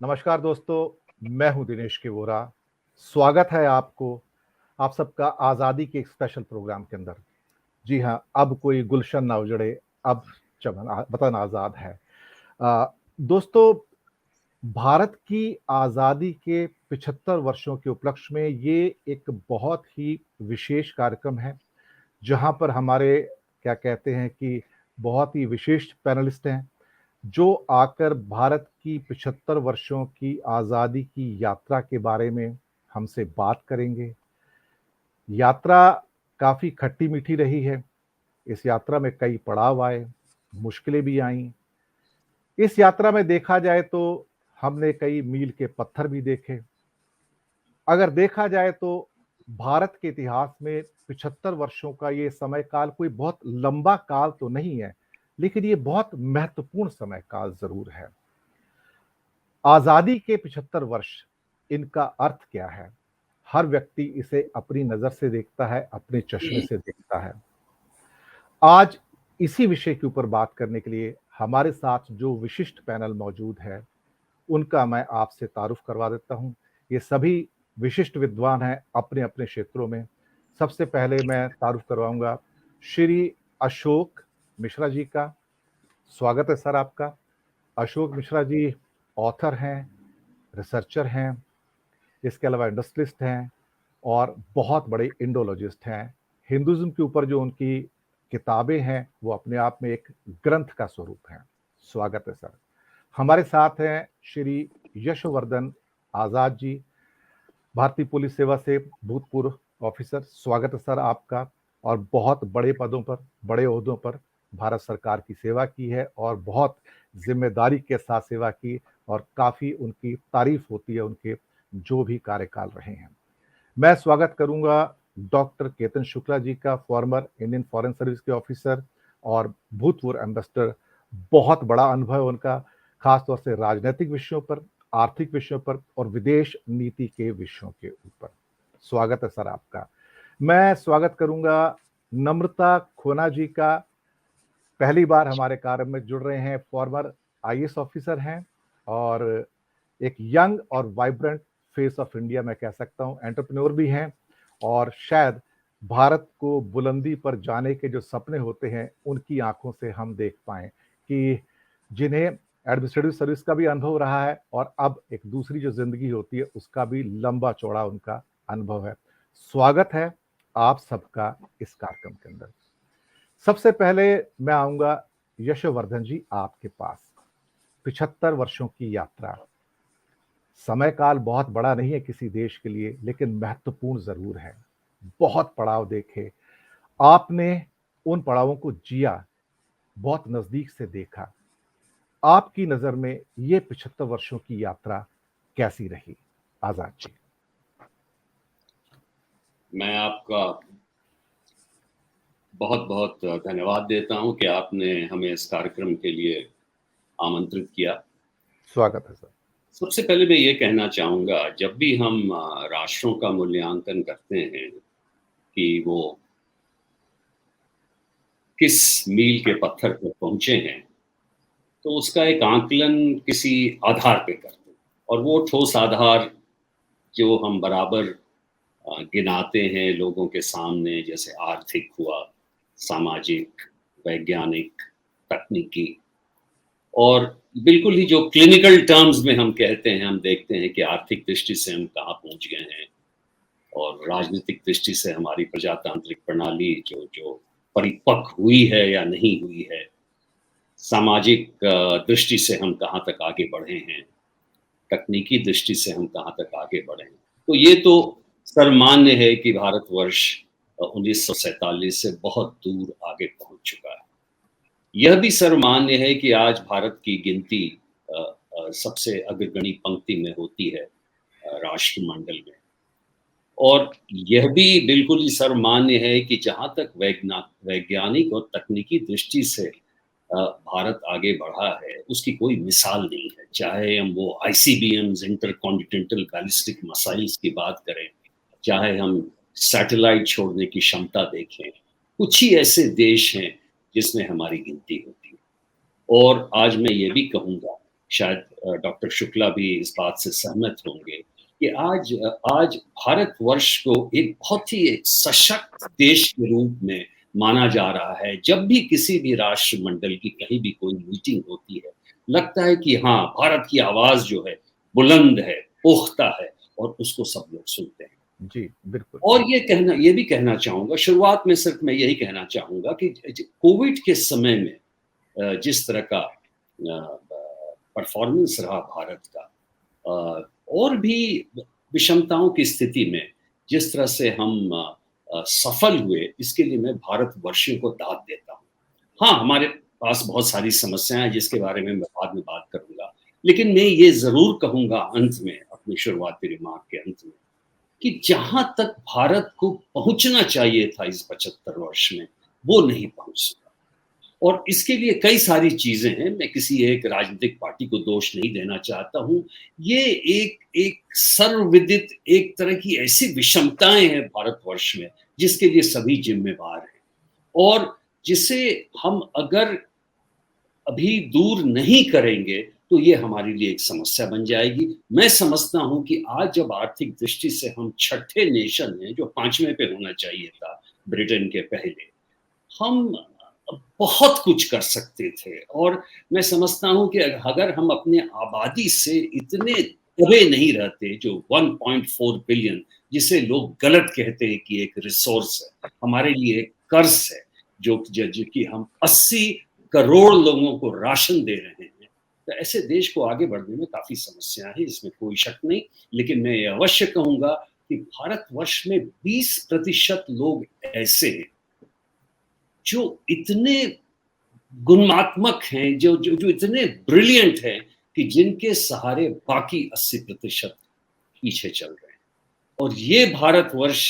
नमस्कार दोस्तों, मैं हूं दिनेश के वोरा। स्वागत है आपको आप सबका आज़ादी के एक स्पेशल प्रोग्राम के अंदर। जी हाँ, अब कोई गुलशन ना उजड़े, अब चमन वतन आज़ाद है। दोस्तों, भारत की आज़ादी के 75 वर्षों के उपलक्ष्य में ये एक बहुत ही विशेष कार्यक्रम है, जहाँ पर हमारे क्या कहते हैं कि बहुत ही विशिष्ट पैनलिस्ट हैं, जो आकर भारत की 75 वर्षों की आज़ादी की यात्रा के बारे में हमसे बात करेंगे। यात्रा काफ़ी खट्टी-मीठी रही है। इस यात्रा में कई पड़ाव आए, मुश्किलें भी आईं। इस यात्रा में देखा जाए तो हमने कई मील के पत्थर भी देखे। अगर देखा जाए तो भारत के इतिहास में 75 वर्षों का ये समय काल कोई बहुत लंबा काल तो नहीं है, लेकिन ये बहुत महत्वपूर्ण समय काल ज़रूर है। आज़ादी के 75 वर्ष, इनका अर्थ क्या है? हर व्यक्ति इसे अपनी नज़र से देखता है, अपने चश्मे से देखता है। आज इसी विषय के ऊपर बात करने के लिए हमारे साथ जो विशिष्ट पैनल मौजूद है, उनका मैं आपसे तारुफ करवा देता हूँ। ये सभी विशिष्ट विद्वान हैं अपने-अपने क्षेत्रों में। सबसे पहले मैं तारुफ करवाऊँगा श्री अशोक मिश्रा जी का। स्वागत है सर आपका। अशोक मिश्रा जी ऑथर हैं, रिसर्चर हैं, इसके अलावा इंडस्ट्रियलिस्ट हैं और बहुत बड़े इंडोलॉजिस्ट हैं। हिंदुइज़्म के ऊपर जो उनकी किताबें हैं, वो अपने आप में एक ग्रंथ का स्वरूप हैं। स्वागत है सर। हमारे साथ हैं श्री यशवर्धन आज़ाद जी, भारतीय पुलिस सेवा से भूतपूर्व ऑफिसर। स्वागत है सर आपका। और बहुत बड़े पदों पर, बड़े ओहदों पर भारत सरकार की सेवा की है और बहुत ज़िम्मेदारी के साथ सेवा की और काफ़ी उनकी तारीफ़ होती है, उनके जो भी कार्यकाल रहे हैं। मैं स्वागत करूंगा डॉक्टर केतन शुक्ला जी का, फॉर्मर इंडियन फॉरेन सर्विस के ऑफिसर और भूतपूर्व एम्बेसडर। बहुत बड़ा अनुभव है उनका, खासतौर से राजनीतिक विषयों पर, आर्थिक विषयों पर और विदेश नीति के विषयों के ऊपर। स्वागत है सर आपका। मैं स्वागत करूंगा नम्रता खोना जी का। पहली बार हमारे कार्य में जुड़ रहे हैं, फॉर्मर आईएएस ऑफिसर हैं और एक यंग और वाइब्रेंट फेस ऑफ इंडिया मैं कह सकता हूँ, एंटरप्रेन्योर भी हैं और शायद भारत को बुलंदी पर जाने के जो सपने होते हैं, उनकी आंखों से हम देख पाएँ कि जिन्हें एडमिनिस्ट्रेटिव सर्विस का भी अनुभव रहा है और अब एक दूसरी जो ज़िंदगी होती है, उसका भी लंबा-चौड़ा उनका अनुभव है। स्वागत है आप सबका इस कार्यक्रम के अंदर। सबसे पहले मैं आऊँगा यशवर्धन जी आपके पास। 75 वर्षों की यात्रा, समय काल बहुत बड़ा नहीं है किसी देश के लिए, लेकिन महत्वपूर्ण ज़रूर है। बहुत पड़ाव देखे, आपने उन पड़ावों को जिया, बहुत नज़दीक से देखा। आपकी नज़र में ये 75 वर्षों की यात्रा कैसी रही? आज़ाद जी। मैं आपका बहुत-बहुत धन्यवाद देता हूँ कि आपने हमें इस कार्यक्रम के लिए आमंत्रित किया। स्वागत है सर। सबसे पहले मैं ये कहना चाहूँगा, जब भी हम राष्ट्रों का मूल्यांकन करते हैं कि वो किस मील के पत्थर पर पहुँचे हैं, तो उसका एक आकलन किसी आधार पे करते हैं और वो ठोस आधार जो हम बराबर गिनाते हैं लोगों के सामने, जैसे आर्थिक हुआ, सामाजिक, वैज्ञानिक, तकनीकी और बिल्कुल ही जो क्लिनिकल टर्म्स में हम कहते हैं, हम देखते हैं कि आर्थिक दृष्टि से हम कहाँ पहुँच गए हैं और राजनीतिक दृष्टि से हमारी प्रजातांत्रिक प्रणाली जो जो परिपक्व हुई है या नहीं हुई है, सामाजिक दृष्टि से हम कहाँ तक आगे बढ़े हैं, तकनीकी दृष्टि से हम कहाँ तक आगे बढ़े हैं। तो ये तो सर्वमान्य है कि भारतवर्ष 1947 से बहुत दूर आगे पहुँच चुका है। यह भी सर्वमान्य है कि आज भारत की गिनती सबसे अग्रगणी पंक्ति में होती है राष्ट्रमंडल में। और यह भी बिल्कुल ही सर्वमान्य है कि जहाँ तक वैज्ञानिक और तकनीकी दृष्टि से भारत आगे बढ़ा है, उसकी कोई मिसाल नहीं है। चाहे हम वो आईसीबीएम्स, इंटरकॉन्टिनेंटल बैलिस्टिक मिसाइल्स की बात करें, चाहे हम सैटेलाइट छोड़ने की क्षमता देखें, कुछ ही ऐसे देश हैं जिसमें हमारी गिनती होती है। और आज मैं ये भी कहूँगा शायद डॉक्टर शुक्ला भी इस बात से सहमत होंगे कि आज भारतवर्ष को एक बहुत ही एक सशक्त देश के रूप में माना जा रहा है। जब भी किसी भी राष्ट्रमंडल की कहीं भी कोई मीटिंग होती है, लगता है कि हाँ, भारत की आवाज़ जो है बुलंद है, पुख्ता है और उसको सब लोग सुनते हैं। जी, बिल्कुल। और ये भी कहना चाहूँगा, शुरुआत में सिर्फ मैं यही कहना चाहूँगा कि कोविड के समय में जिस तरह का परफॉर्मेंस रहा भारत का, और भी विषमताओं की स्थिति में जिस तरह से हम सफल हुए, इसके लिए मैं भारतवर्षियों को दाद देता हूँ। हाँ, हमारे पास बहुत सारी समस्याएँ हैं जिसके बारे में मैं बाद में बात करूँगा। लेकिन मैं ये ज़रूर कहूँगा अंत में, अपनी शुरुआती रिमार्क के अंत में, कि जहाँ तक भारत को पहुँचना चाहिए था इस 75 वर्ष में, वो नहीं पहुँच सका। और इसके लिए कई सारी चीज़ें हैं, मैं किसी एक राजनीतिक पार्टी को दोष नहीं देना चाहता हूँ। ये एक एक सर्वविदित एक तरह की ऐसी विषमताएँ हैं भारतवर्ष में, जिसके लिए सभी ज़िम्मेवार हैं और जिसे हम अगर अभी दूर नहीं करेंगे, तो ये हमारे लिए एक समस्या बन जाएगी। मैं समझता हूँ कि आज जब आर्थिक दृष्टि से हम छठे नेशन हैं, जो 5वें पे होना चाहिए था, ब्रिटेन के पहले, हम बहुत कुछ कर सकते थे और मैं समझता हूँ कि अगर हम अपने आबादी से इतने दबे नहीं रहते, जो 1.4 बिलियन, जिसे लोग गलत कहते हैं कि एक रिसोर्स है, हमारे लिए एक कर्ज है, जो कि हम 80 करोड़ लोगों को राशन दे रहे हैं। तो ऐसे देश को आगे बढ़ने में काफ़ी समस्या है, इसमें कोई शक नहीं। लेकिन मैं ये अवश्य कहूँगा कि भारतवर्ष में 20% लोग ऐसे हैं, जो इतने गुणात्मक हैं, जो इतने ब्रिलियंट हैं कि जिनके सहारे बाकी 80% पीछे चल रहे हैं। और ये भारतवर्ष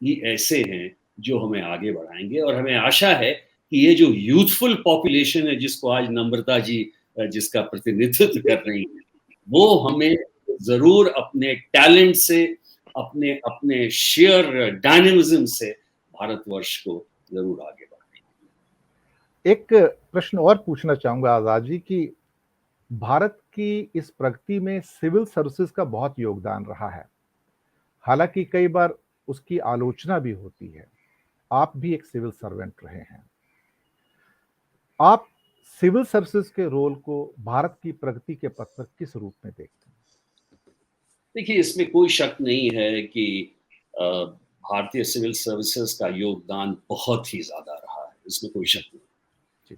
ही ऐसे हैं जो हमें आगे बढ़ाएँगे और हमें आशा है कि ये जो यूथफुल पॉपुलेशन है, जिसको आज नम्रता जी जिसका प्रतिनिधित्व कर रही हैं, वो हमें ज़रूर अपने टैलेंट से, अपने अपने शेयर डायनामिज़्म से भारतवर्ष को ज़रूर आगे बढ़ाएँगे। एक प्रश्न और पूछना चाहूँगा आज़ाद जी कि भारत की इस प्रगति में सिविल सर्विसेज़ का बहुत योगदान रहा है। हालाँकि कई बार उसकी आलोचना भी होती है। आप भी एक सिविल सर्वेंट रहे हैं। आप सिविल सर्विसेज़ के रोल को भारत की प्रगति के पथ पर किस रूप में देखते हैं? देखिए, इसमें कोई शक नहीं है कि अ, भारतीय सिविल सर्विसेज़ का योगदान बहुत ही ज़्यादा रहा है, इसमें कोई शक नहीं। जी।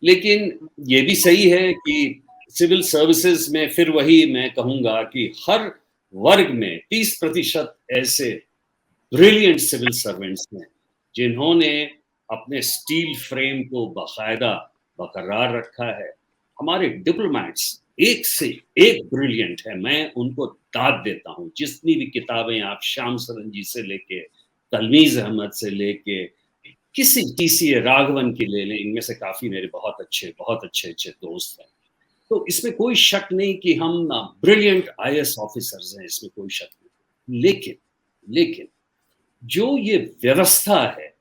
लेकिन ये भी सही है कि सिविल सर्विसेज़ में फिर वही मैं कहूँगा कि हर वर्ग में 30% ऐसे ब्रिलियंट सिविल सर्वेंट्स हैं, जिन्होंने अपने स्टील फ्रेम को बाकायदा बरकरार रखा है। हमारे डिप्लोमैट्स एक से एक ब्रिलियंट है, मैं उनको दाद देता हूँ। जितनी भी किताबें आप श्याम सरन जी से लेके, तलमीज़ अहमद से लेके, किसी टीसीए राघवन की ले लें, इनमें से काफ़ी मेरे बहुत अच्छे दोस्त हैं। तो इसमें कोई शक नहीं कि हम ब्रिलियंट आईएएस ऑफिसर्स हैं, इसमें कोई शक नहीं। लेकिन जो ये व्यवस्था है,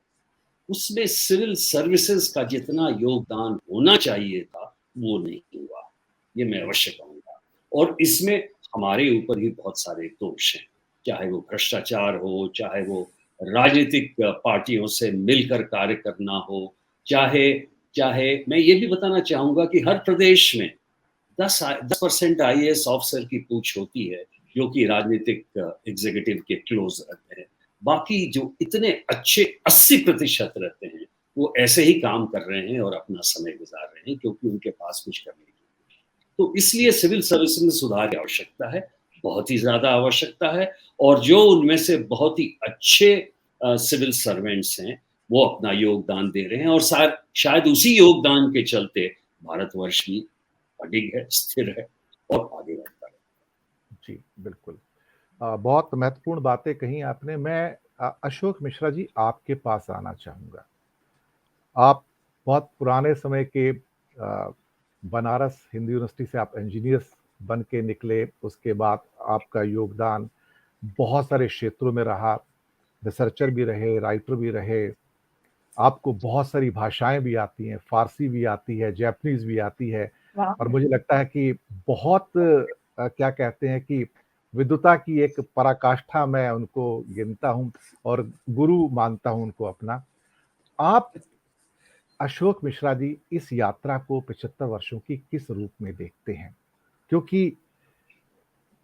उसमें सिविल सर्विसेज का जितना योगदान होना चाहिए था, वो नहीं हुआ। ये मैं अवश्य कहूँगा और इसमें हमारे ऊपर ही बहुत सारे दोष हैं। चाहे वो भ्रष्टाचार हो, चाहे वो राजनीतिक पार्टियों से मिलकर कार्य करना हो, चाहे चाहे मैं ये भी बताना चाहूँगा कि हर प्रदेश में 10% आईएएस ऑफिसर की पूछ होती है, जो कि राजनीतिक एग्जीक्यूटिव के क्लोज रहते हैं। बाकी जो इतने अच्छे 80% रहते हैं, वो ऐसे ही काम कर रहे हैं और अपना समय गुजार रहे हैं, क्योंकि उनके पास कुछ करने की। तो इसलिए सिविल सर्विस में सुधार की आवश्यकता है, बहुत ही ज़्यादा आवश्यकता है और जो उनमें से बहुत ही अच्छे सिविल सर्वेंट्स हैं, वो अपना योगदान दे रहे हैं और शायद उसी योगदान के चलते भारतवर्ष भी अडिग है, स्थिर है और आगे बढ़ता है। जी, बिल्कुल। बहुत महत्वपूर्ण बातें कही आपने। मैं अशोक मिश्रा जी आपके पास आना चाहूँगा। आप बहुत पुराने समय के बनारस हिंदू यूनिवर्सिटी से आप इंजीनियर्स बन के निकले, उसके बाद आपका योगदान बहुत सारे क्षेत्रों में रहा, रिसर्चर भी रहे, राइटर भी रहे, आपको बहुत सारी भाषाएँ भी आती हैं, फ़ारसी भी आती है, जैपनीज़ भी आती है, वाह! और मुझे लगता है कि बहुत क्या कहते हैं कि विद्वता की एक पराकाष्ठा मैं उनको गिनता हूँ और गुरु मानता हूँ उनको अपना। आप अशोक मिश्रा जी इस यात्रा को 75 वर्षों की किस रूप में देखते हैं? क्योंकि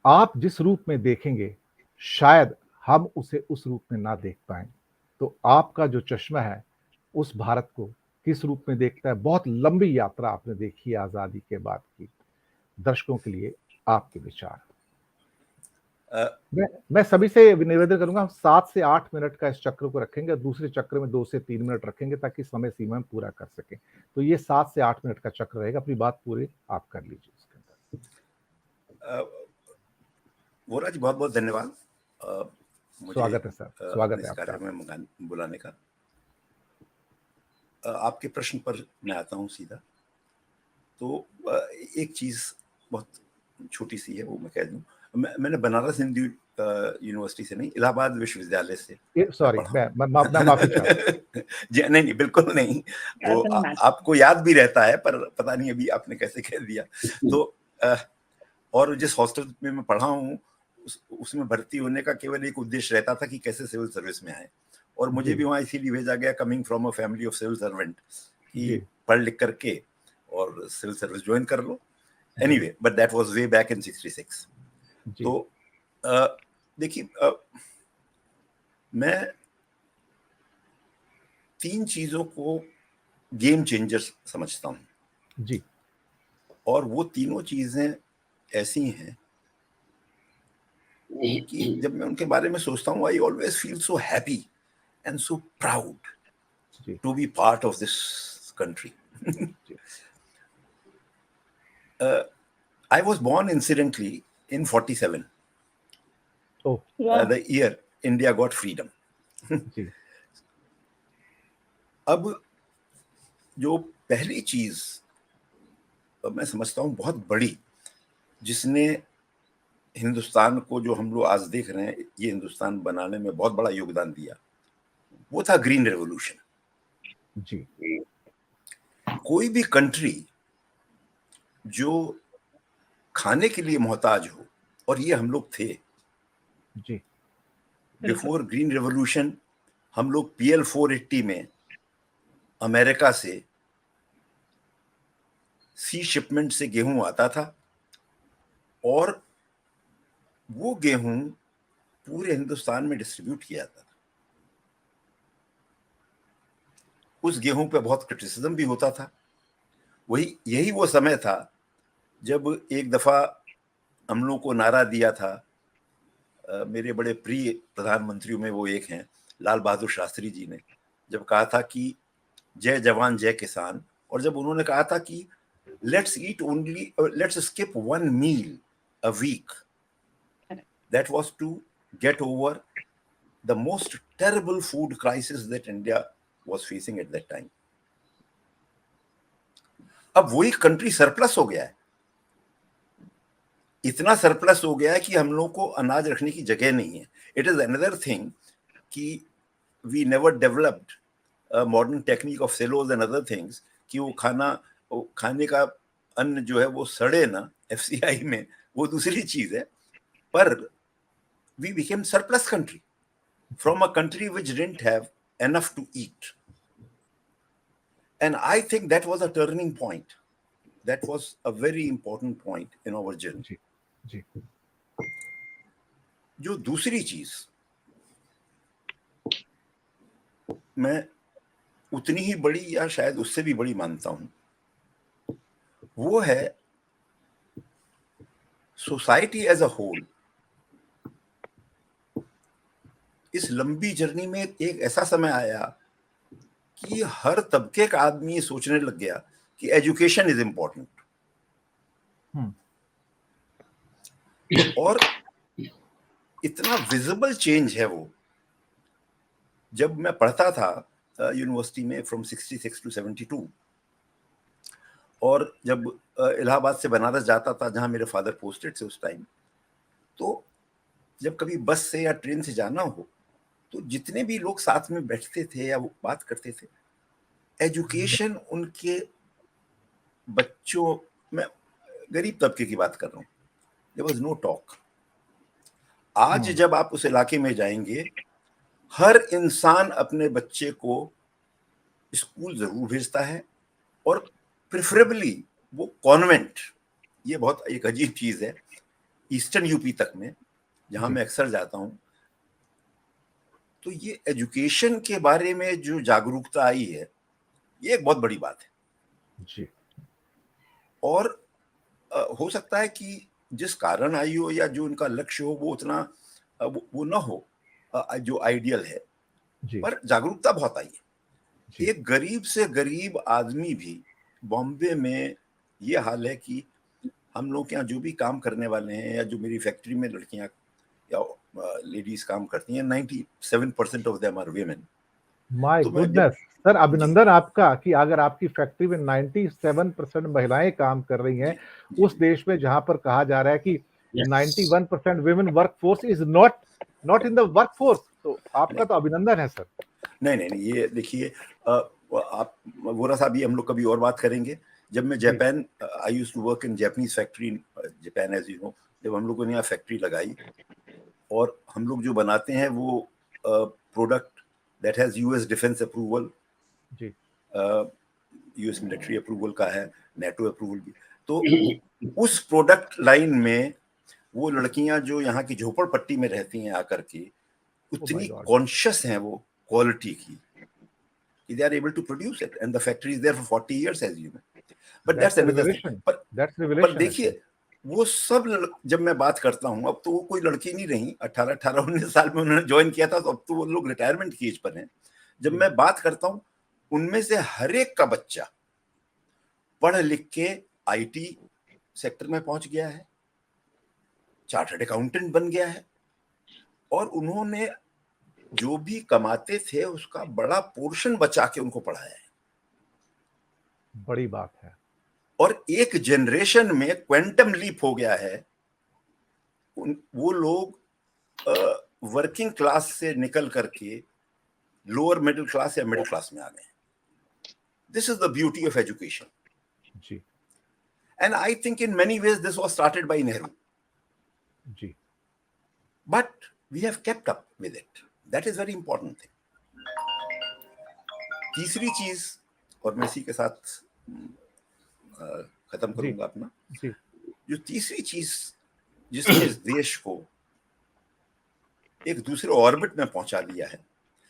आप जिस रूप में देखेंगे, शायद हम उसे उस रूप में ना देख पाएँ। तो आपका जो चश्मा है, उस भारत को किस रूप में देखता है? बहुत लंबी यात्रा आपने देखी है आज़ादी के बाद की। दर्शकों के लिए आपके विचार। अ, मैं सभी से निवेदन करूँगा, हम 7 से 8 मिनट का इस चक्र को रखेंगे और दूसरे चक्र में 2 से 3 मिनट रखेंगे ताकि समय सीमा में पूरा कर सकें। तो ये 7 से 8 मिनट का चक्र रहेगा, अपनी बात पूरी आप कर लीजिए इसके अंदर। वोरा जी बहुत-बहुत धन्यवाद मुझे स्वागत है सर, स्वागत इस है आपका। कार्यक्रम में बुलाने का। आपके प्रश्न पर मैं आता हूँ सीधा। तो एक चीज़ बहुत छोटी-सी है, वो मैं कह दूँ। मैंने बनारस हिंदू यूनिवर्सिटी से नहीं, इलाहाबाद विश्वविद्यालय से सॉरी, पढ़ा मैं माफ़ी चाहता हूँ। जी, नहीं, बिल्कुल नहीं। वो Doesn't matter. आपको याद भी रहता है, पर पता नहीं अभी आपने कैसे कह दिया। तो और जिस हॉस्टल में मैं पढ़ा हूँ, उसमें भर्ती होने का केवल एक उद्देश्य रहता था कि कैसे सिविल सर्विस में आए। और मुझे जी। भी वहाँ इसीलिए भेजा गया, coming from a family of civil servant, कि जी। पढ़ लिख करके और सिविल सर्विस ज्वाइन कर लो। जी। Anyway, but that was way back in 66। जी। तो देखिए, मैं 3 चीज़ों को गेम चेंजर्स समझता हूँ। जी। और वो तीनों चीज़ें ऐसी हैं कि जब मैं उनके बारे में सोचता हूँ, I always feel so happy and so proud जी। To be part of this country. जी। I was born incidentally in 47, oh! Wow. the year India got freedom. जी। अब जो पहली चीज मैं समझता हूँ बहुत बड़ी, जिसने हिंदुस्तान को, जो हम लोग आज देख रहे हैं, ये हिंदुस्तान बनाने में बहुत बड़ा योगदान दिया, वो था ग्रीन रेवोल्यूशन। जी। कोई भी कंट्री जो खाने के लिए मोहताज हो, और ये हम लोग थे जी। Before green revolution. हम लोग PL 480 में अमेरिका से सी शिपमेंट से गेहूं आता था, और वो गेहूं पूरे हिंदुस्तान में डिस्ट्रीब्यूट किया जाता था। उस गेहूं पे बहुत क्रिटिसिज्म भी होता था। यही वो समय था जब एक दफा हम लोग को नारा दिया था, मेरे बड़े प्रिय प्रधानमंत्रियों में वो एक हैं, लाल बहादुर शास्त्री जी ने, जब कहा था कि जय जवान जय किसान, और जब उन्होंने कहा था कि let's skip one meal a week, that was to get over the most terrible food crisis that India was facing at that time. अब वही कंट्री सरप्लस हो गया है, इतना सरप्लस हो गया है कि हम लोग को अनाज रखने की जगह नहीं है। इट इज अनदर थिंग कि we never developed modern technique of silos and other things, कि वो खाने का अन्न जो है वो सड़े ना FCI में, वो दूसरी चीज है। पर we became surplus country from a country which didn't have enough to eat. And I think that was a turning point. That was a very important point in our journey. जी। जी। जो दूसरी चीज मैं उतनी ही बड़ी या शायद उससे भी बड़ी मानता हूं, वो है सोसाइटी एज अ होल। इस लंबी जर्नी में एक ऐसा समय आया कि हर तबके का आदमी सोचने लग गया कि एजुकेशन इज इंपॉर्टेंट। और इतना विजिबल चेंज है वो। जब मैं पढ़ता था यूनिवर्सिटी में फ्रॉम 66 टू 72, और जब इलाहाबाद से बनारस जाता था, जहां मेरे फादर पोस्टेड थे उस टाइम, तो जब कभी बस से या ट्रेन से जाना हो, तो जितने भी लोग साथ में बैठते थे या वो बात करते थे, एजुकेशन उनके बच्चों मैं गरीब तबके की बात कर रहा हूँ, देयर वाज नो टॉक। आज जब आप उस इलाके में जाएंगे, हर इंसान अपने बच्चे को स्कूल जरूर भेजता है, और प्रेफरेबली वो कॉन्वेंट। ये बहुत एक अजीब चीज है, ईस्टर्न यूपी तक में जहां मैं अक्सर जाता हूं, तो ये एजुकेशन के बारे में जो जागरूकता आई है, ये एक बहुत बड़ी बात है जी। और हो सकता है कि जिस कारण आई हो या जो उनका लक्ष्य हो वो उतना वो ना हो जो आइडियल है, जी। पर जागरूकता बहुत आई है। जी। एक गरीब से गरीब आदमी भी, बॉम्बे में ये हाल है कि हम लोग के यहाँ जो भी काम करने वाले हैं, या जो मेरी फैक्ट्री में लड़कियां या लेडीज काम करती हैं, 97% of them are women. My तो मैं जब गुडनेस सर, अभिनंदन आपका कि अगर आपकी फैक्ट्री में 97% महिलाएं काम कर रही हैं, उस देश में जहां पर कहा जा रहा है कि 91% women workforce is not in the workforce, तो आपका तो अभिनंदन है सर। नहीं, ये देखिए, आप वोरा साहब, ये हम लोग कभी और बात करेंगे। जब मैं जी। Japan, I used to work in Japanese factory in Japan, as you know. जब हम लोगों ने यहाँ फैक्ट्री लगाई, और हम लोग जो बनाते हैं वो product that has US defence approval, जी। यूएस मिलिट्री अप्रूवल का है, नेटो अप्रूवल भी। तो उस प्रोडक्ट लाइन में वो लड़कियां जो यहाँ की झोपड़पट्टी में रहती हैं आकर के, उतनी कॉन्शियस हैं वो क्वालिटी की, they are able to produce it, and the factory is there for 40 years, as you know. But that's another thing. पर देखिए, वो सब जब मैं बात करता हूँ, अब तो वो कोई लड़की नहीं रही, 18-19 साल में उन्होंने ज्वाइन किया था, तो अब तो वो लोग रिटायरमेंट की एज पर हैं। जब मैं बात करता हूँ, उनमें से हर एक का बच्चा पढ़ लिख के आईटी सेक्टर में पहुंच गया है, चार्टर्ड अकाउंटेंट बन गया है, और उन्होंने जो भी कमाते थे उसका बड़ा पोर्शन बचा के उनको पढ़ाया है। बड़ी बात है। और एक जनरेशन में क्वांटम लीप हो गया है। वो लोग वर्किंग क्लास से निकल करके लोअर मिडिल क्लास या मिडिल क्लास में आ गए। This is the beauty of education. जी। And I think in many ways this was started by Nehru. जी। But we have kept up with it. That is very important thing. तीसरी चीज, और मैं इसी के साथ खत्म करूंगा अपना, जो तीसरी चीज जिसने इस देश को एक दूसरे ऑर्बिट में पहुंचा दिया है,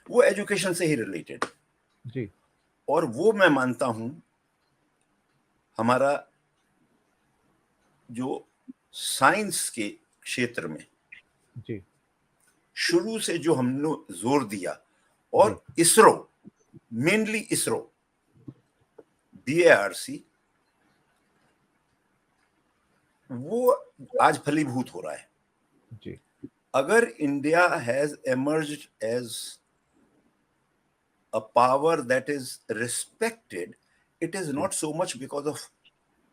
वो एजुकेशन से ही रिलेटेड। जी। और वो मैं मानता हूं, हमारा जो साइंस के क्षेत्र में जी शुरू से जो हमने जोर दिया, और इसरो, मेनली इसरो, DARC, वो आज फलीभूत हो रहा है। जी। अगर India has emerged as a power that is respected, it is not so much because of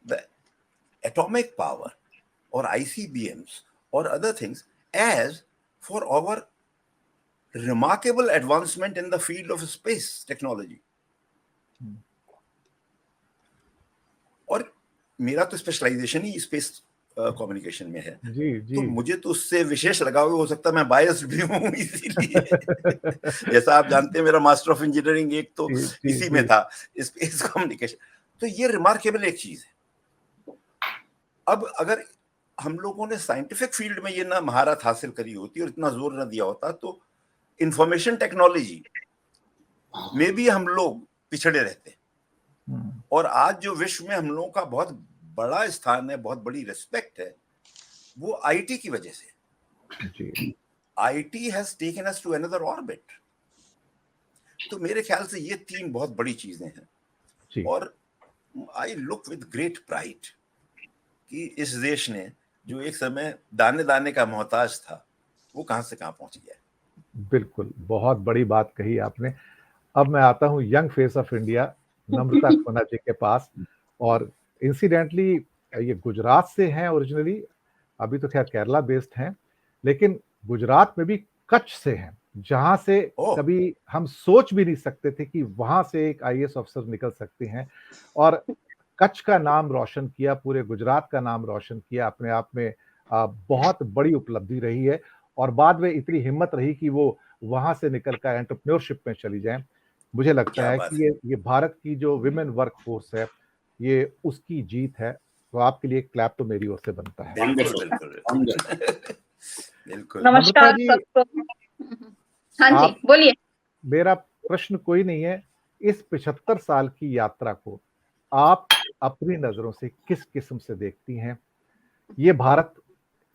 the atomic power or ICBMs or other things, as for our remarkable advancement in the field of space technology. और मेरा तो specialisation ही space communication में है। तो मुझे तो उससे विशेष लगाव हो सकता है, मैं बायस्ड भी हूँ इसीलिए। जैसा आप जानते हैं, मेरा मास्टर ऑफ इंजीनियरिंग एक तो इसी में था, स्पेस कम्युनिकेशन। तो ये रिमार्केबल एक चीज है। अब अगर हम लोगों ने साइंटिफिक फील्ड में ये ना महारत हासिल करी होती और इतना जोर ना दिया होता, तो इंफॉर्मेशन टेक्नोलॉजी में भी हम लोग पिछड़े रहते। और आज जो विश्व में हम लोगों का बहुत बड़ा स्थान है, बहुत बड़ी रिस्पेक्ट है, वो आईटी की वजह से। IT has taken us to another orbit. तो मेरे ख्याल से ये तीन बहुत बड़ी चीजें हैं। और I look with great pride कि इस देश ने, जो एक समय दाने दाने का मोहताज था, वो कहां से कहां पहुंच गया। बिल्कुल, बहुत बड़ी बात कही आपने। अब मैं आता हूं यंग फेस ऑफ इंडिया, नम्रता खोना जी के पास। और इंसिडेंटली ये गुजरात से हैं ओरिजिनली, अभी तो खैर केरला बेस्ड हैं, लेकिन गुजरात में भी कच्छ से हैं, जहां से कभी हम सोच भी नहीं सकते थे कि वहां से एक आईएएस अफसर निकल सकते हैं। और कच्छ का नाम रोशन किया, पूरे गुजरात का नाम रोशन किया, अपने आप में बहुत बड़ी उपलब्धि रही है। और बाद में इतनी हिम्मत रही कि वो वहां से निकलकर एंटरप्रेन्योरशिप में चली जाएं। मुझे लगता है कि ये भारत की जो विमेन वर्क फोर्स है, ये उसकी जीत है। तो आपके लिए क्लैप तो मेरी ओर से बनता है। बिल्कुल। नमस्कार सबको। हाँ जी, बोलिए। मेरा प्रश्न कोई नहीं है, इस 75 साल की यात्रा को आप अपनी नजरों से किस किस्म से देखती हैं? ये भारत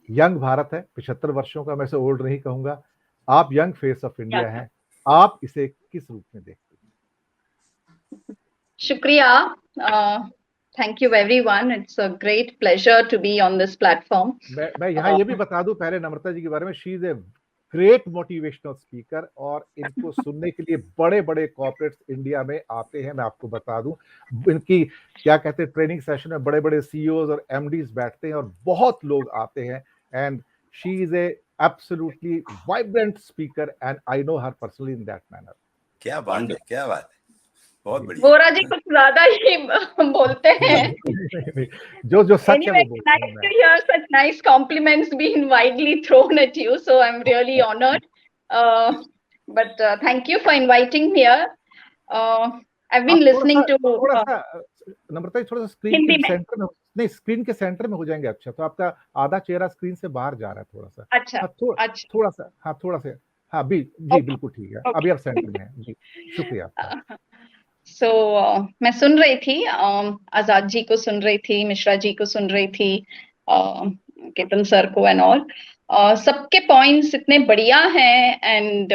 यंग भारत है, 75 वर्षों का, मैं इसे ओल्ड नहीं कहूंगा। आप यंग फेस ऑफ इंडिया हैं, आप इसे किस रूप में देखती हैं? शुक्रिया, thank you everyone, it's a great pleasure to be on this platform. मैं यहाँ ये भी बता दूं पहले नम्रता जी के बारे में, she is a great motivational speaker, और इनको सुनने के लिए बड़े बड़े कॉर्पोरेट्स इंडिया में आते हैं। मैं आपको बता दूं, इनकी क्या कहते हैं, ट्रेनिंग सेशन में बड़े बड़े सीईओज और एमडीज बैठते हैं और बहुत लोग आते हैं। And she is a absolutely vibrant speaker and I know her personally in that manner. क्या बात है, क्या बात है, बहुत बढ़िया। गोरा जी कुछ ज्यादा ही बोलते हैं। जो सच है वो बोलते हैं। Nice to hear such nice compliments being widely thrown at you, so I'm really honored. But thank you for inviting me here. I've been listening to. थोड़ा सा नम्रता जी, थोड़ा सा स्क्रीन के सेंटर में, नहीं स्क्रीन के सेंटर में हो जाएंगे। अच्छा, तो आपका आधा चेहरा स्क्रीन से बाहर जा रहा है थोड़ा सा। अच्छा, थोड़ा सा, हाँ थोड़ा सा, हाँ जी बिल्कुल ठीक है, अभी आप सेंटर में हैं जी, शुक्रिया। So, मैं सुन रही थी, आजाद जी को सुन रही थी, मिश्रा जी को सुन रही थी, केतन सर को एंड ऑल। सबके पॉइंट्स इतने बढ़िया हैं, and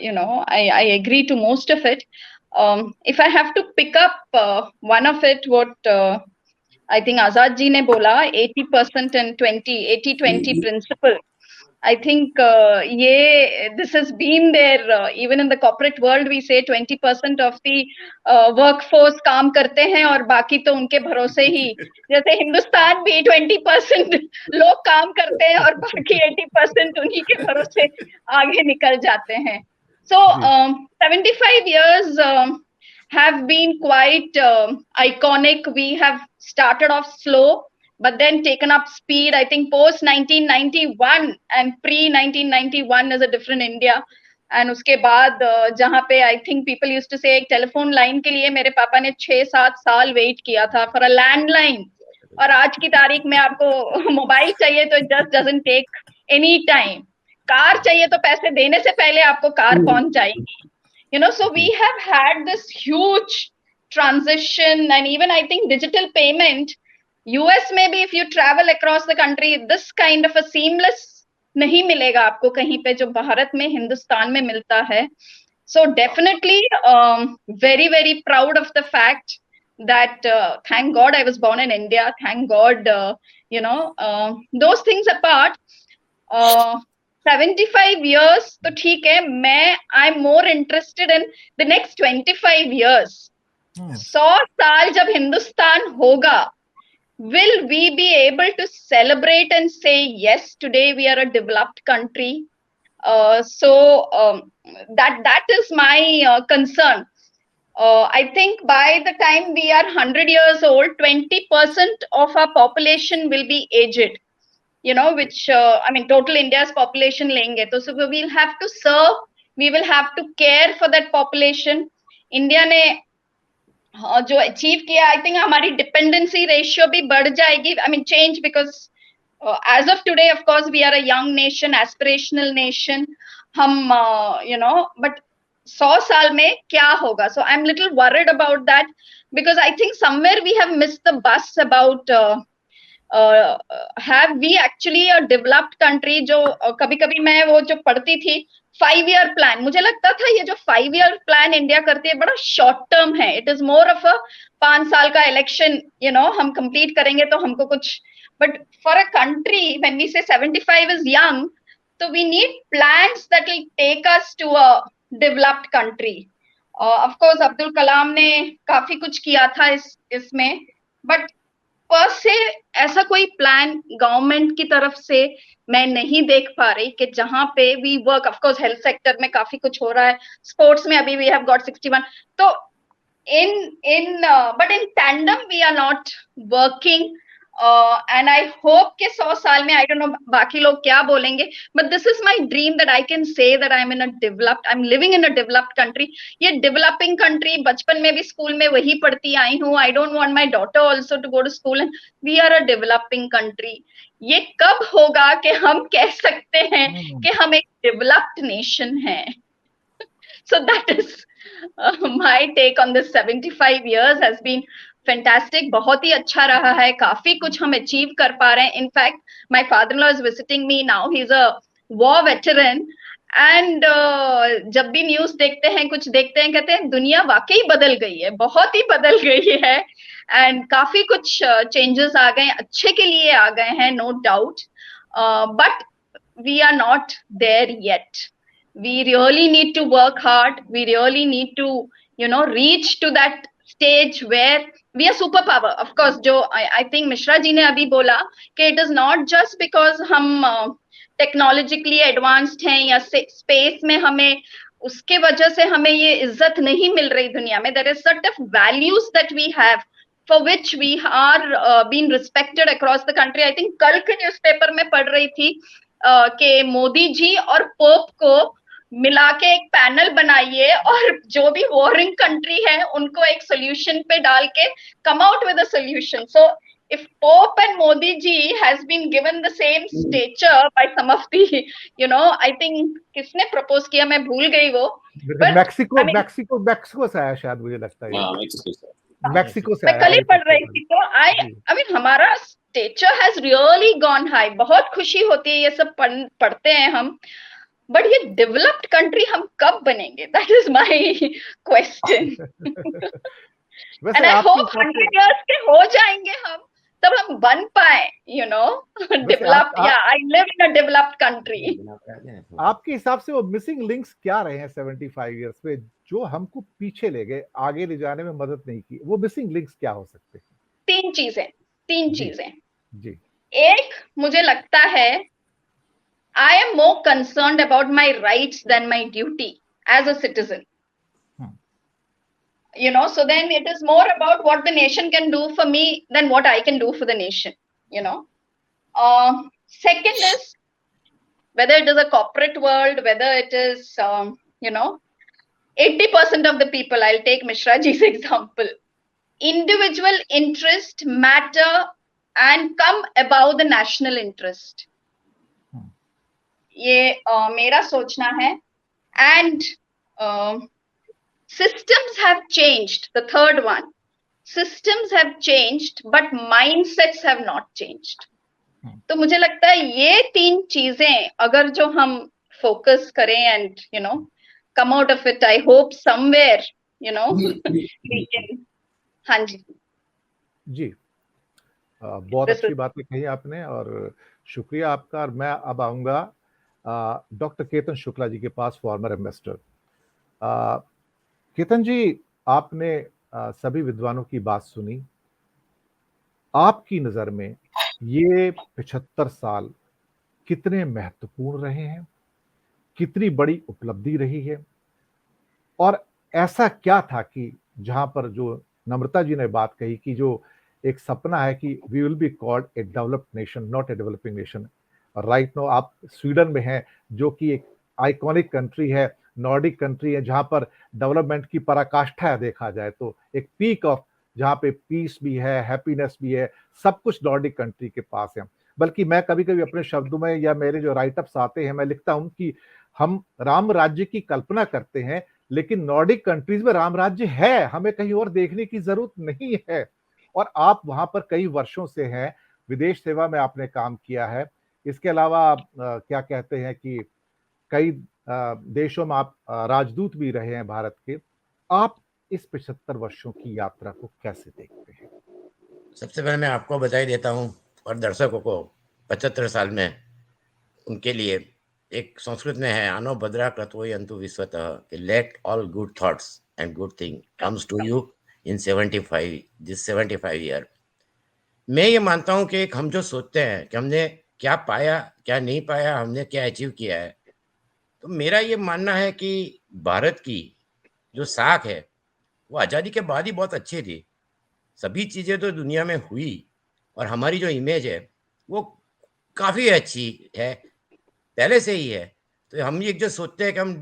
you know I agree to most of it. If I have to pick up one of it, what I think Azad ji ने बोला, 80% and 80-20 principle. I think this has been there even in the corporate world. We say 20% of the workforce काम करते हैं और बाकी तो उनके भरोसे ही, जैसे हिंदुस्तान भी 20% लोग काम करते हैं और बाकी 80% उन्हीं के भरोसे आगे निकल जाते हैं। So 75 years have been quite iconic. We have started off slow, but then taken up speed. I think post 1991 and pre 1991 is a different India. And उसके बाद जहाँ पे I think people used to say एक telephone line के लिए मेरे पापा ने 6-7 साल वेट किया था for a landline, और आज की तारीख में आपको मोबाइल चाहिए तो it just doesn't take any time. Car चाहिए तो पैसे देने से पहले आपको कार पहुंच जाएगी, you know. So we have had this huge transition, and even I think digital payment, US में भी if you travel across the country, this kind of a seamless नहीं मिलेगा आपको कहीं पे जो भारत में, हिंदुस्तान में मिलता है. So definitely very very proud of the fact that thank God I was born in India. Thank God, you know, those things apart, 75 years तो ठीक है, मैं I'm more interested in the next 25 years. 100 साल जब हिंदुस्तान होगा, will we be able to celebrate and say yes, today we are a developed country? That is my concern. I think by the time we are 100 years old, 20% of our population will be aged, you know, which I mean total India's population lenge to, so we will have to serve, we will have to care for that population. India ने जो achieve किया, I think हमारी dependency ratio भी बढ़ जाएगी. I mean change, because as of today of course we are a young nation, aspirational nation हम, you know, but 100 साल में क्या होगा? So I am little worried about that, because I think somewhere we have missed the bus about have we actually a developed country. जो कभी कभी मैं वो जो पढ़ती थी 5-year प्लान, मुझे लगता था ये जो 5-year प्लान इंडिया करती है बड़ा शॉर्ट टर्म है. It is more of a 5 साल का इलेक्शन, यू नो, हम कंप्लीट करेंगे तो हमको कुछ. But for a country when we say 75 is young, तो we need plans that will take us to a developed country. Of course Abdul Kalam ने काफी कुछ किया था इसमें, बट पर से ऐसा कोई प्लान गवर्नमेंट की तरफ से मैं नहीं देख पा रही कि जहां पे we work. Of course health sector में काफी कुछ हो रहा है, स्पोर्ट्स में अभी वी हैव गॉट 61. तो but in tandem we are not working, and I hope के 100 साल में, I don't know बाकी लोग क्या बोलेंगे, but this is my dream that I can say that I'm living in a developed country. ये developing country बचपन में भी स्कूल में वही पढ़ती आई हूँ. I don't want my daughter also to go to school, and we are a developing country. ये कब होगा कि हम कह सकते हैं कि हम एक developed nation हैं? So that is my take on this. 75 years has been fantastic. बहुत ही अच्छा रहा है, काफी कुछ हम अचीव कर पा रहे हैं. In fact my father-in-law is visiting me now. He's a war veteran, and जब भी न्यूज देखते हैं, कुछ देखते हैं, कहते हैं दुनिया वाकई बदल गई है, बहुत ही बदल गई है, एंड काफी कुछ चेंजेस आ गए, अच्छे के लिए आ गए हैं, no doubt. But we are not there yet. We really need to work hard. We really need to, reach to that stage where we are superpower. Of course, जो I think मिश्रा जी ने अभी बोला कि it is not just because हम technologically advanced हैं या space में हमें उसके वजह से हमें ये इज्जत नहीं मिल रही दुनिया में. There is certain values that we have for which we are being respected across the country. I think कल के न्यूज़पेपर में पढ़ रही थी कि मोदी जी और पोप को मिला के एक पैनल बनाइए और जो भी वॉरिंग कंट्री है उनको एक सोल्यूशन पे डाल के come out with a solution. So if Pope and Modi ji has been given the same stature by some of the, I think किसने प्रपोज किया मैं भूल गई वो, मैक्सिको से आया शायद, मुझे लगता है मैक्सिको से मैं कल ही पढ़ रही थी. तो I mean हमारा stature has really gone high. बहुत खुशी होती है ये सब पढ़ते हैं हम, बट ये डेवलप्ड कंट्री हम कब बनेंगे? That is my question. And I hope 100 years के हो जाएंगे हम, तब हम बन पाए, डेवलप्ड. या I live in a developed country. आपके हिसाब से वो मिसिंग लिंक्स क्या रहे हैं 75 इयर्स में जो हमको पीछे ले गए, आगे ले जाने में मदद नहीं की? वो मिसिंग लिंक्स क्या हो सकते हैं? तीन चीजें जी. एक, मुझे लगता है I am more concerned about my rights than my duty as a citizen. So then it is more about what the nation can do for me than what I can do for the nation. Second is whether it is a corporate world, whether it is 80% of the people, I'll take Mishra ji's example, individual interest matter and come above the national interest. ये मेरा सोचना है. And systems have changed. The third one, systems have changed but mindsets have not changed. तो मुझे लगता है ये तीन चीजें अगर जो हम फोकस करें and come out of it, I hope somewhere we can. हाँ जी. बहुत अच्छी बातें कही आपने और शुक्रिया आपका. और मैं अब आऊंगा डॉक्टर केतन शुक्ला जी के पास, फॉर्मर एम्बेसडर. केतन जी, आपने सभी विद्वानों की बात सुनी. आपकी नजर में ये 75 साल कितने महत्वपूर्ण रहे हैं, कितनी बड़ी उपलब्धि रही है, और ऐसा क्या था कि जहां पर जो नम्रता जी ने बात कही कि जो एक सपना है कि we will be called a developed nation, not a developing nation. Right now आप स्वीडन में हैं जो कि एक आइकॉनिक कंट्री है, नॉर्डिक कंट्री है, जहां पर डेवलपमेंट की पराकाष्ठा देखा जाए तो एक पीक ऑफ, जहां पे पीस भी है, हैप्पीनेस भी है, सब कुछ नॉर्डिक कंट्री के पास है. बल्कि मैं कभी कभी अपने शब्दों में या मेरे जो राइटअप्स आते हैं मैं लिखता हूं कि हम राम राज्य की कल्पना करते हैं, लेकिन नॉर्डिक कंट्रीज में राम राज्य है, हमें कहीं और देखने की जरूरत नहीं है. और आप वहां पर कई वर्षों से हैं, विदेश सेवा में आपने काम किया है. इसके अलावा क्या कहते हैं कि कई देशों में आप राजदूत भी रहे हैं भारत के. आप इस 75 वर्षों की यात्रा को कैसे देखते हैं? सबसे पहले मैं आपको बधाई देता हूं और दर्शकों को 75 साल में उनके लिए. एक संस्कृत में है, अनो भद्रा क्रतवोय अंतु विश्वतः, let all good thoughts and good thing comes to you in 75 year. मैं ये मानता हूं कि हम जो सोचते हैं कि हमने क्या पाया, क्या नहीं पाया, हमने क्या अचीव किया है, तो मेरा ये मानना है कि भारत की जो साख है वो आज़ादी के बाद ही बहुत अच्छी थी। सभी चीज़ें तो दुनिया में हुई और हमारी जो इमेज है वो काफ़ी अच्छी है, पहले से ही है। तो हम ये जो सोचते हैं कि हम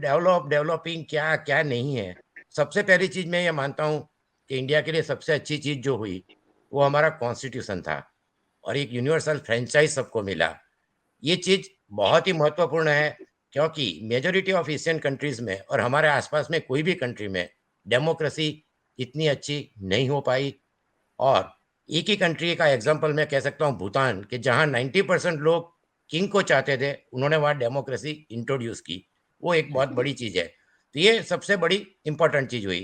डेवलपिंग क्या नहीं है। सबसे पहली चीज़ मैं ये मानता हूँ कि इंडिया के लिए सबसे अच्छी चीज़ जो हुई, वो हमारा कॉन्स्टिट्यूशन था और एक यूनिवर्सल फ्रेंचाइज़ सबको मिला। ये चीज़ बहुत ही महत्वपूर्ण है क्योंकि मेजॉरिटी ऑफ एशियन कंट्रीज़ में और हमारे आसपास में कोई भी कंट्री में डेमोक्रेसी इतनी अच्छी नहीं हो पाई। और एक ही कंट्री का एग्जांपल मैं कह सकता हूँ भूटान कि जहाँ 90% लोग किंग को चाहते थे, उन्होंने वहाँ डेमोक्रेसी इंट्रोड्यूस की। वो एक बहुत बड़ी चीज़ है। तो ये सबसे बड़ी इम्पोर्टेंट चीज़ हुई।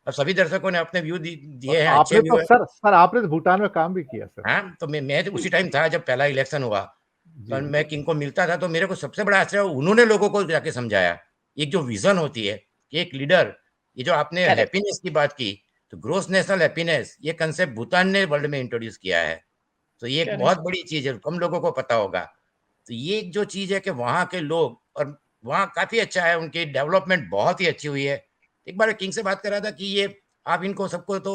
अब सभी दर्शकों ने अपने व्यू दिए और हैं, अच्छे आपने व्यू तो हैं। सर आपने तो भूटान में काम भी किया सर। हाँ, तो मैं तो उसी टाइम था जब पहला इलेक्शन हुआ। जी। तो मैं किंग को मिलता था तो मेरे को सबसे बड़ा आश्चर्य उन्होंने लोगों को जाके समझाया। एक जो विज़न होती है कि एक लीडर, ये जो आपने करेक्ट, हैप्पीनेस की बात की, तो ग्रॉस नेशनल हैप्पीनेस ये कांसेप्ट भूटान ने वर्ल्ड में इंट्रोड्यूस किया है। तो ये एक करेक्ट, बहुत बड़ी चीज़ है, कम लोगों को पता होगा। तो ये एक जो चीज़ है कि वहाँ के लोग और वहाँ काफ़ी अच्छा है, उनकी डेवलपमेंट बहुत ही अच्छी हुई है। एक बार किंग से बात कर रहा था कि ये आप इनको सबको तो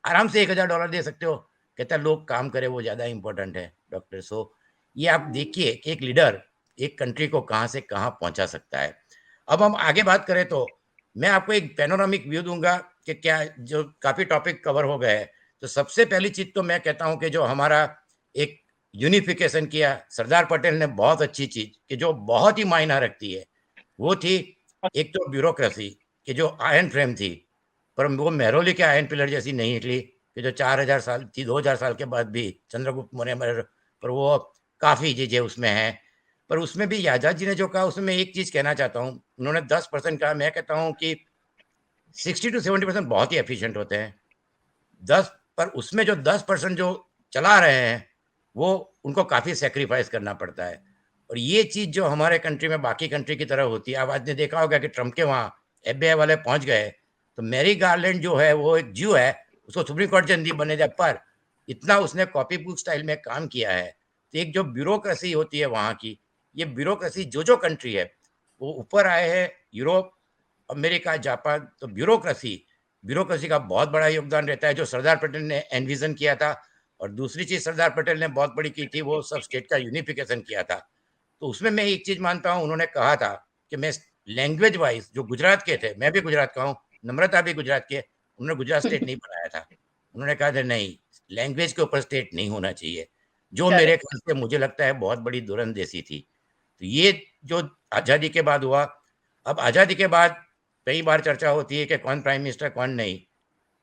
आराम से $1000 दे सकते हो। कहता है लोग काम करें वो ज़्यादा इम्पोर्टेंट है डॉक्टर। सो ये आप देखिए कि एक लीडर एक कंट्री को कहाँ से कहाँ पहुँचा सकता है। अब हम आगे बात करें तो मैं आपको एक पैनोरामिक व्यू दूँगा कि क्या जो काफ़ी टॉपिक कवर हो गए हैं। तो सबसे पहली चीज़ तो मैं कहता हूँ कि जो हमारा एक यूनिफिकेशन किया सरदार पटेल ने, बहुत अच्छी चीज़ कि जो बहुत ही मायना रखती है, वो थी एक तो ब्यूरोक्रेसी कि जो आयरन फ्रेम थी, पर वो मेहरौली के आयरन पिलर जैसी नहीं निकली कि जो 4000 साल थी, 2000 साल के बाद भी चंद्रगुप्त मौर्य पर वो काफ़ी चीज़ें उसमें हैं। पर उसमें भी आज़ाद जी ने जो कहा उसमें मैं एक चीज़ कहना चाहता हूँ, उन्होंने 10% कहा, मैं कहता हूँ कि 60 टू 70% बहुत ही एफिशिएंट होते हैं। 10 पर उसमें जो 10% जो चला रहे हैं, वो उनको काफ़ी सैक्रिफाइस करना पड़ता है। और ये चीज़ जो हमारे कंट्री में बाकी कंट्री की तरह होती है, अब आपने देखा होगा कि ट्रम्प के वहाँ एफबीआई वाले पहुँच गए, तो मैरी गार्लैंड जो है वो एक ज्यू है, उसको सुप्रीम कोर्ट जज नहीं बनने दिया, पर इतना उसने कॉपी बुक स्टाइल में काम किया है। तो एक जो ब्यूरोक्रेसी होती है वहाँ की, ये ब्यूरोक्रेसी जो कंट्री है, वो ऊपर आए हैं यूरोप, अमेरिका, जापान, तो ब्यूरोक्रेसी का बहुत बड़ा योगदान रहता है जो सरदार पटेल ने एनविजन किया था। और दूसरी चीज़ सरदार पटेल ने बहुत बड़ी की थी, वो सब स्टेट का यूनिफिकेशन किया था। तो उसमें मैं एक चीज़ मानता हूँ, उन्होंने कहा था कि मैं लैंग्वेज वाइज़ जो गुजरात के थे, मैं भी गुजरात का हूँ, नम्रता भी गुजरात की है, उन्होंने गुजरात स्टेट नहीं बनाया था। उन्होंने कहा था नहीं, लैंग्वेज के ऊपर स्टेट नहीं होना चाहिए, जो मेरे करेक्ट, ख्याल से मुझे लगता है बहुत बड़ी दुरंदेशी थी। तो ये जो आज़ादी के बाद हुआ, अब आज़ादी के बाद कई बार चर्चा होती है कि कौन प्राइम मिनिस्टर, कौन नहीं।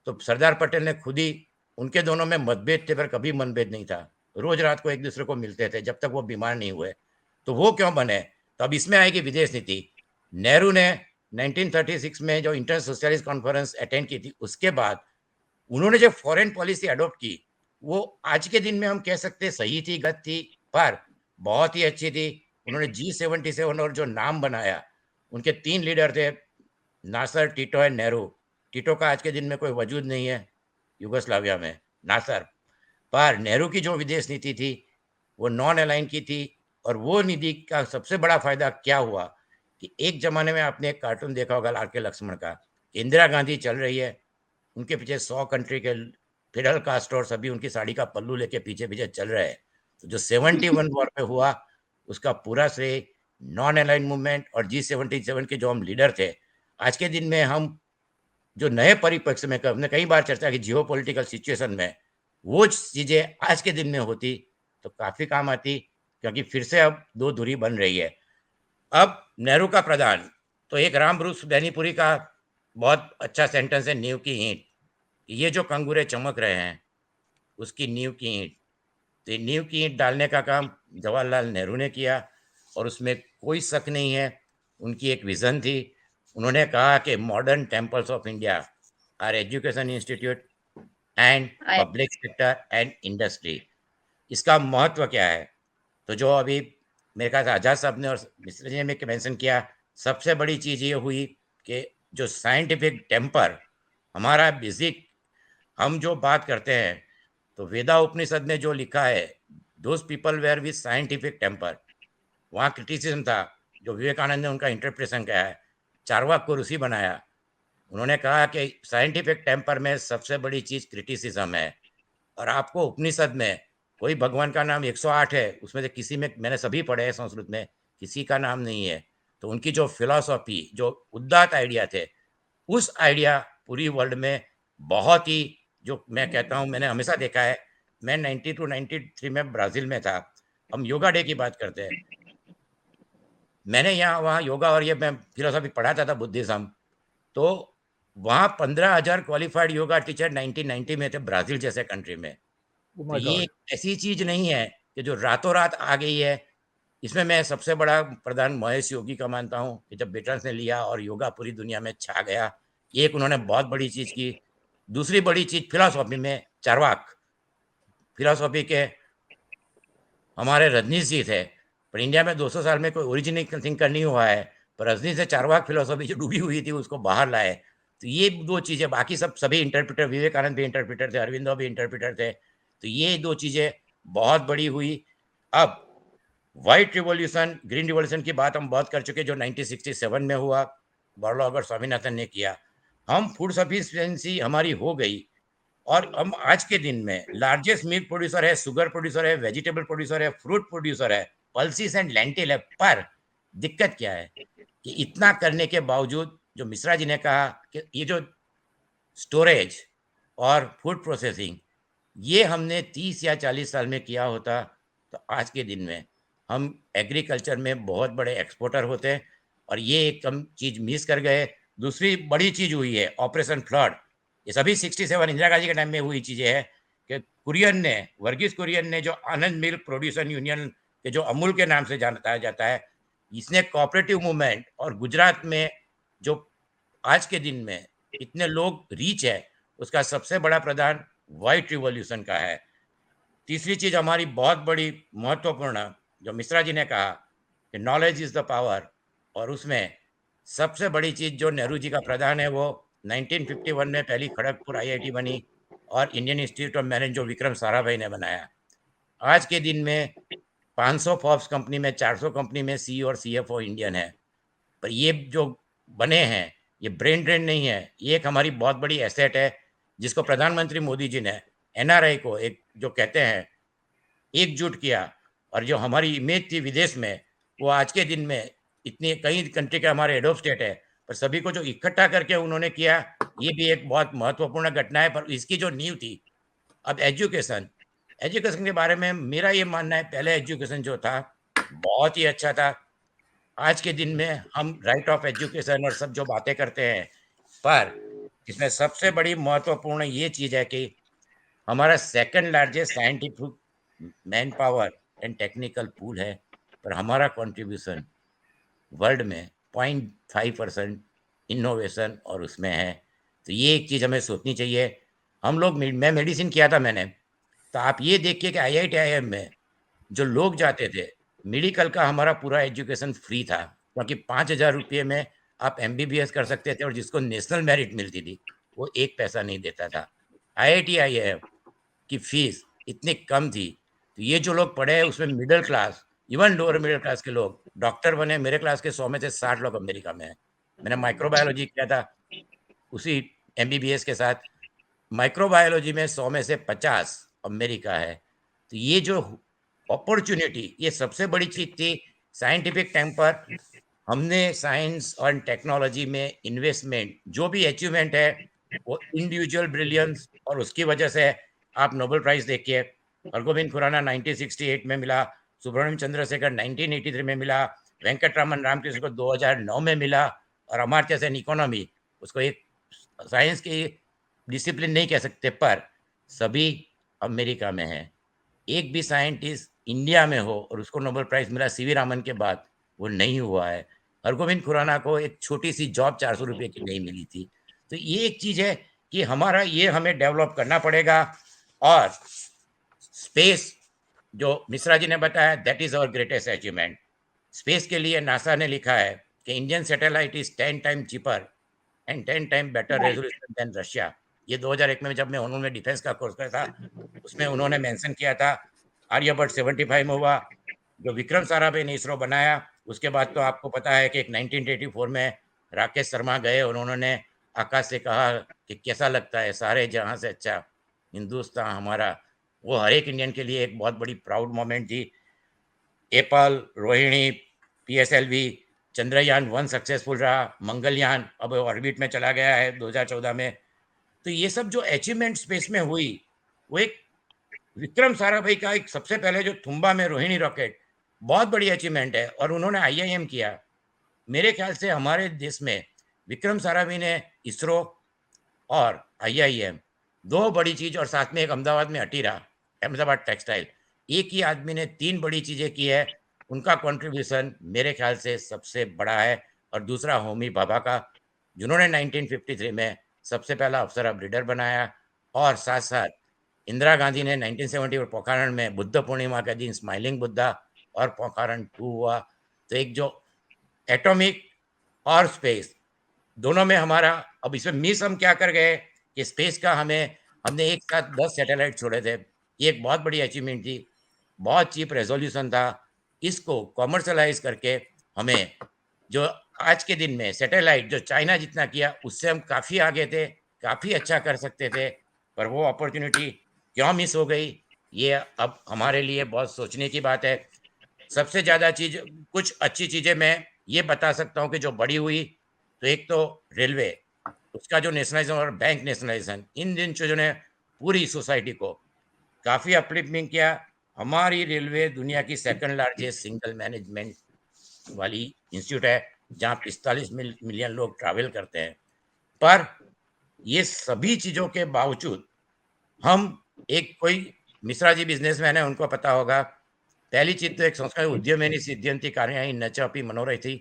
तो सरदार पटेल ने खुद ही, उनके दोनों में मतभेद थे पर कभी मनभेद नहीं था। रोज रात को एक दूसरे को मिलते थे जब तक वो बीमार नहीं हुए। तो वो क्यों बने? तो अब इसमें आएगी विदेश नीति। नेहरू ने 1936 में जो इंटर सोशलिस्ट कॉन्फ्रेंस अटेंड की थी, उसके बाद उन्होंने जो फॉरेन पॉलिसी अडॉप्ट की, वो आज के दिन में हम कह सकते हैं सही थी, गलत थी, पर बहुत ही अच्छी थी। उन्होंने G77 और जो नाम बनाया, उनके 3 लीडर थे, नासर, टीटो एंड नेहरू। टीटो का आज के दिन में कोई वजूद नहीं है युगोस्लाविया में, नासर। पर नेहरू की जो विदेश नीति थी, वो नॉन अलाइन की थी। और वो नीति का सबसे बड़ा फ़ायदा क्या हुआ कि एक ज़माने में आपने एक कार्टून देखा होगा लाल के लक्ष्मण का, इंदिरा गांधी चल रही है, उनके पीछे 100 कंट्री के फिडेल कास्ट्रो सभी उनकी साड़ी का पल्लू लेके पीछे-पीछे चल रहे हैं। तो जो 71 वॉर पे हुआ, उसका पूरा श्रेय नॉन अलाइन्ड मूवमेंट और G77 के जो हम लीडर थे, आज के दिन में हम जो नए परिप्रेक्ष्य में, हमने कई बार चर्चा की जियोपॉलिटिकल सिचुएशन में, वो चीज़ें आज के दिन में होती तो काफ़ी काम आती, क्योंकि फिर से अब 2 दूरी बन रही है। अब नेहरू का प्रदान, तो एक रामब्रूस बैनीपुरी का बहुत अच्छा सेंटेंस है, नींव की ईंट। ये जो कंगूरे चमक रहे हैं, उसकी नींव की ईंट। तो ये नींव की ईंट डालने का काम जवाहरलाल नेहरू ने किया और उसमें कोई शक नहीं है, उनकी एक विज़न थी। उन्होंने कहा कि modern temples of India are education institute and I public sector and industry. इसका महत्व क्या है? तो जो अभी मेरे ख्याल से आज़ाद साहब ने और मिश्रा जी ने मेंशन किया, सबसे बड़ी चीज़ ये हुई कि जो साइंटिफिक टेम्पर, हमारा बेसिक, हम जो बात करते हैं, तो वेदा उपनिषद ने जो लिखा है, those people were with scientific temper, वहाँ क्रिटिसिज्म था, जो विवेकानंद ने उनका इंटरप्रिटेशन किया है, चारवाक को ऋषि बनाया, उन्होंने कहा कि साइंटिफिक टेम्पर में सबसे बड़ी चीज़ क्रिटिसिज्म है, और आपको उपनिषद में कोई भगवान का नाम 108 है, उसमें से किसी में, मैंने सभी पढ़े हैं संस्कृत में, किसी का नाम नहीं है। तो उनकी जो फिलॉसफी, जो उदात्त आइडिया थे, उस आइडिया पूरी वर्ल्ड में बहुत ही, जो मैं कहता हूँ, मैंने हमेशा देखा है। मैं 92-93 में ब्राज़ील में था। हम योगा डे की बात करते हैं। मैंने यहाँ वहाँ योगा और ये मैं फिलॉसफी पढ़ाता था, बुद्धिज़्म। तो वहाँ 15,000 क्वालिफाइड योगा टीचर 1990 में थे, ब्राज़ील जैसे कंट्री में। ओह तो माय ये गॉड! एक ऐसी चीज़ नहीं है कि जो रातों-रात आ गई है। इसमें मैं सबसे बड़ा प्रदान महेश योगी का मानता हूँ कि जब वेटरन्स ने लिया और योगा पूरी दुनिया में छा गया, ये एक उन्होंने बहुत बड़ी चीज़ की। दूसरी बड़ी चीज़ फिलॉसफी में चार्वाक, फिलॉसफी के हमारे रजनीश जी थे, पर इंडिया में 200 साल में कोई ओरिजिनल थिंकर नहीं हुआ है, पर रजनीश से चार्वाक फिलॉसफी जो डूबी हुई थी उसको बाहर लाए। तो ये 2 चीज़ें, बाकी सब सभी इंटरप्रेटर, विवेकानंद भी इंटरप्रेटर थे, अरविंदो भी इंटरप्रेटर थे। तो ये 2 चीज़ें बहुत बड़ी हुई। अब व्हाइट रिवॉल्यूशन, ग्रीन रिवॉल्यूशन की बात हम बहुत कर चुके, जो 1967 में हुआ, बर्लॉगर स्वामीनाथन ने किया। हम फूड सफिशिएंसी हमारी हो गई, और हम आज के दिन में लार्जेस्ट मिल्क प्रोड्यूसर है, शुगर प्रोड्यूसर है, वेजिटेबल प्रोड्यूसर है, फ्रूट प्रोड्यूसर है, पल्सिस एंड लेंटिल है। पर दिक्कत क्या है कि इतना करने के बावजूद, जो मिश्रा जी ने कहा कि ये जो स्टोरेज और फूड प्रोसेसिंग, ये हमने 30 या 40 साल में किया होता, तो आज के दिन में हम एग्रीकल्चर में बहुत बड़े एक्सपोर्टर होते। और ये एक हम चीज़ मिस कर गए। दूसरी बड़ी चीज़ हुई है ऑपरेशन फ्लड। ये सभी 67 इंदिरा गांधी के टाइम में हुई चीज़ें हैं कि कुरियन ने, वर्गीस कुरियन ने, जो आनंद मिल्क प्रोड्यूसर यूनियन के, जो अमूल के नाम से जानता जाता है, इसने कोऑपरेटिव मूवमेंट, और गुजरात में जो आज के दिन में इतने लोग रीच है, उसका सबसे बड़ा प्रदान व्हाइट रिवॉल्यूशन का है। तीसरी चीज़ हमारी बहुत बड़ी महत्वपूर्ण, जो मिश्रा जी ने कहा कि नॉलेज इज़ द पावर, और उसमें सबसे बड़ी चीज़ जो नेहरू जी का प्रदान है, वो 1951 में पहली खड़गपुर आईआईटी बनी, और इंडियन इंस्टीट्यूट ऑफ मैनेजमेंट जो विक्रम साराभाई ने बनाया। आज के दिन में 500 फॉर्ब्स कंपनी में, 400 कंपनी में सीईओ और सीएफओ इंडियन है। पर ये जो बने हैं, ये ब्रेन ड्रेन नहीं है, ये एक हमारी बहुत बड़ी एसेट है, जिसको प्रधानमंत्री मोदी जी ने एनआरआई को, एक जो कहते हैं, एकजुट किया। और जो हमारी इमेज थी विदेश में, वो आज के दिन में इतनी कई कंट्री के हमारे हेड ऑफ स्टेट है, पर सभी को जो इकट्ठा करके उन्होंने किया, ये भी एक बहुत महत्वपूर्ण घटना है। पर इसकी जो नींव थी, अब एजुकेशन, एजुकेशन के बारे में मेरा ये मानना है, पहले एजुकेशन जो था बहुत ही अच्छा था। आज के दिन में हम राइट ऑफ एजुकेशन और सब जो बातें करते हैं, पर इसमें सबसे बड़ी महत्वपूर्ण ये चीज़ है कि हमारा second largest scientific man power and technical pool है, पर हमारा कंट्रीब्यूशन वर्ल्ड में 0.5% इनोवेशन और उसमें है। तो ये एक चीज़ हमें सोचनी चाहिए। हम लोग, मैं मेडिसिन किया था मैंने, तो आप ये देखिए कि आईआईटी आईआईएम में जो लोग जाते थे, मेडिकल का हमारा पूरा एजुकेशन फ्री था, क्योंकि 5,000 रुपये में आप एमबीबीएस कर सकते थे, और जिसको नेशनल मेरिट मिलती थी, वो 1 पैसा नहीं देता था। आईआईटी आईआईएम की फीस इतनी कम थी, तो ये जो लोग पढ़े हैं उसमें middle class, even lower middle class के लोग डॉक्टर बने। मेरे क्लास के 100 में से 60 लोग अमेरिका में हैं। मैंने माइक्रोबायोलॉजी किया था उसी एमबीबीएस के साथ। माइक्रोबायोलॉजी में 100 में से 50 अमेरिका है। तो ये जो अपॉर्चुनिटी, ये सबसे बड़ी चीज़ थी। साइंटिफिक टाइम पर हमने साइंस और टेक्नोलॉजी में इन्वेस्टमेंट, जो भी अचीवमेंट है, वो इंडिविजुअल ब्रिलियंस, और उसकी वजह से आप नोबेल प्राइज़ देखिए, हरगोविंद खुराना 1968 में मिला, सुब्रमण्यम चंद्रशेखर 1983 में मिला, वेंकटरामन रामकृष्ण को 2009 में मिला, और अमर्त्य सेन इकोनॉमी, उसको एक साइंस की डिसिप्लिन नहीं कह सकते, पर सभी अमेरिका में है। एक भी साइंटिस्ट इंडिया में हो और उसको नोबेल प्राइज़ मिला सीवी रामन के बाद, वो नहीं हुआ है। हरगोविंद खुराना को एक छोटी-सी जॉब 400 रुपए की नहीं मिली थी। तो ये एक चीज़ है कि हमारा ये हमें डेवलप करना पड़ेगा। और स्पेस, जो मिश्रा जी ने बताया, that is our greatest achievement. Space के लिए नासा ने लिखा है कि Indian satellite is 10 time cheaper and 10 time better Right. Resolution than Russia. ये 2001 में जब मैं उन्होंने डिफेंस का कोर्स करा था, उसमें उन्होंने मेंशन किया था। आर्यभट्ट 75 में हुआ, जो विक्रम साराभाई ने इसरो बनाया। उसके बाद तो आपको पता है कि एक 1984 में राकेश शर्मा गए और उन्होंने आकाश से कहा कि कैसा लगता है, सारे जहां से अच्छा हिंदुस्तान हमारा, वो हर एक इंडियन के लिए एक बहुत बड़ी प्राउड मोमेंट थी। Apple, Rohini, PSLV, Chandrayaan one successful रहा, मंगलयान अब ऑर्बिट में चला गया है 2014 में। तो ये सब जो अचीवमेंट स्पेस में हुई, वो एक विक्रम साराभाई का एक सबसे पहले जो तुम्बा में रोहिणी रॉकेट, बहुत बड़ी अचीवमेंट है, और उन्होंने आईआईएम किया। मेरे ख्याल से हमारे देश में विक्रम साराभाई ने इसरो और आईआईएम, 2 बड़ी चीज़, और साथ में एक अहमदाबाद में अटीरा, अहमदाबाद टेक्सटाइल, एक ही आदमी ने 3 बड़ी चीज़ें की है। उनका कंट्रीब्यूशन मेरे ख्याल से सबसे बड़ा है। और दूसरा होमी भाभा का, जिन्होंने 1953 में सबसे पहला अफसर ऑफ रीडर बनाया, और साथ-साथ इंदिरा गांधी ने 1970 पोखरण में बुद्ध पूर्णिमा के दिन स्माइलिंग बुद्धा और पोखरण 2 हुआ। तो एक जो एटॉमिक और स्पेस दोनों में हमारा, अब इसमें मिस हम क्या कर गए कि स्पेस का हमने एक साथ 10 सैटेलाइट छोड़े थे। ये एक बहुत बड़ी अचीवमेंट थी, बहुत चीप रेजोल्यूशन था। इसको कॉमर्शलाइज करके हमें जो आज के दिन में सैटेलाइट जो चाइना जितना किया, उससे हम काफ़ी आगे थे, काफ़ी अच्छा कर सकते थे, पर वो अपॉर्चुनिटी क्यों मिस हो गई, ये अब हमारे लिए बहुत सोचने की बात है। सबसे ज़्यादा चीज़, कुछ अच्छी चीज़ें मैं ये बता सकता हूँ कि जो बड़ी हुई, तो एक तो रेलवे, उसका जो नेशनलाइजेशन और बैंक नेशनलाइजेशन, इन दिन चीज़ों ने पूरी सोसाइटी को काफ़ी अपलिफ्टिंग किया। हमारी रेलवे दुनिया की सेकंड लार्जेस्ट सिंगल मैनेजमेंट वाली इंस्टीट्यूट है, जहाँ 45 मिलियन लोग ट्रैवल करते हैं। पर ये सभी चीज़ों के बावजूद हम एक कोई मिश्रा जी बिजनेसमैन है, उनको पता होगा, पहली चीज़ तो एक संस्कृत उद्यमिनी सिद्ध्यन्ति कार्याणि न च अपि मनोरथी।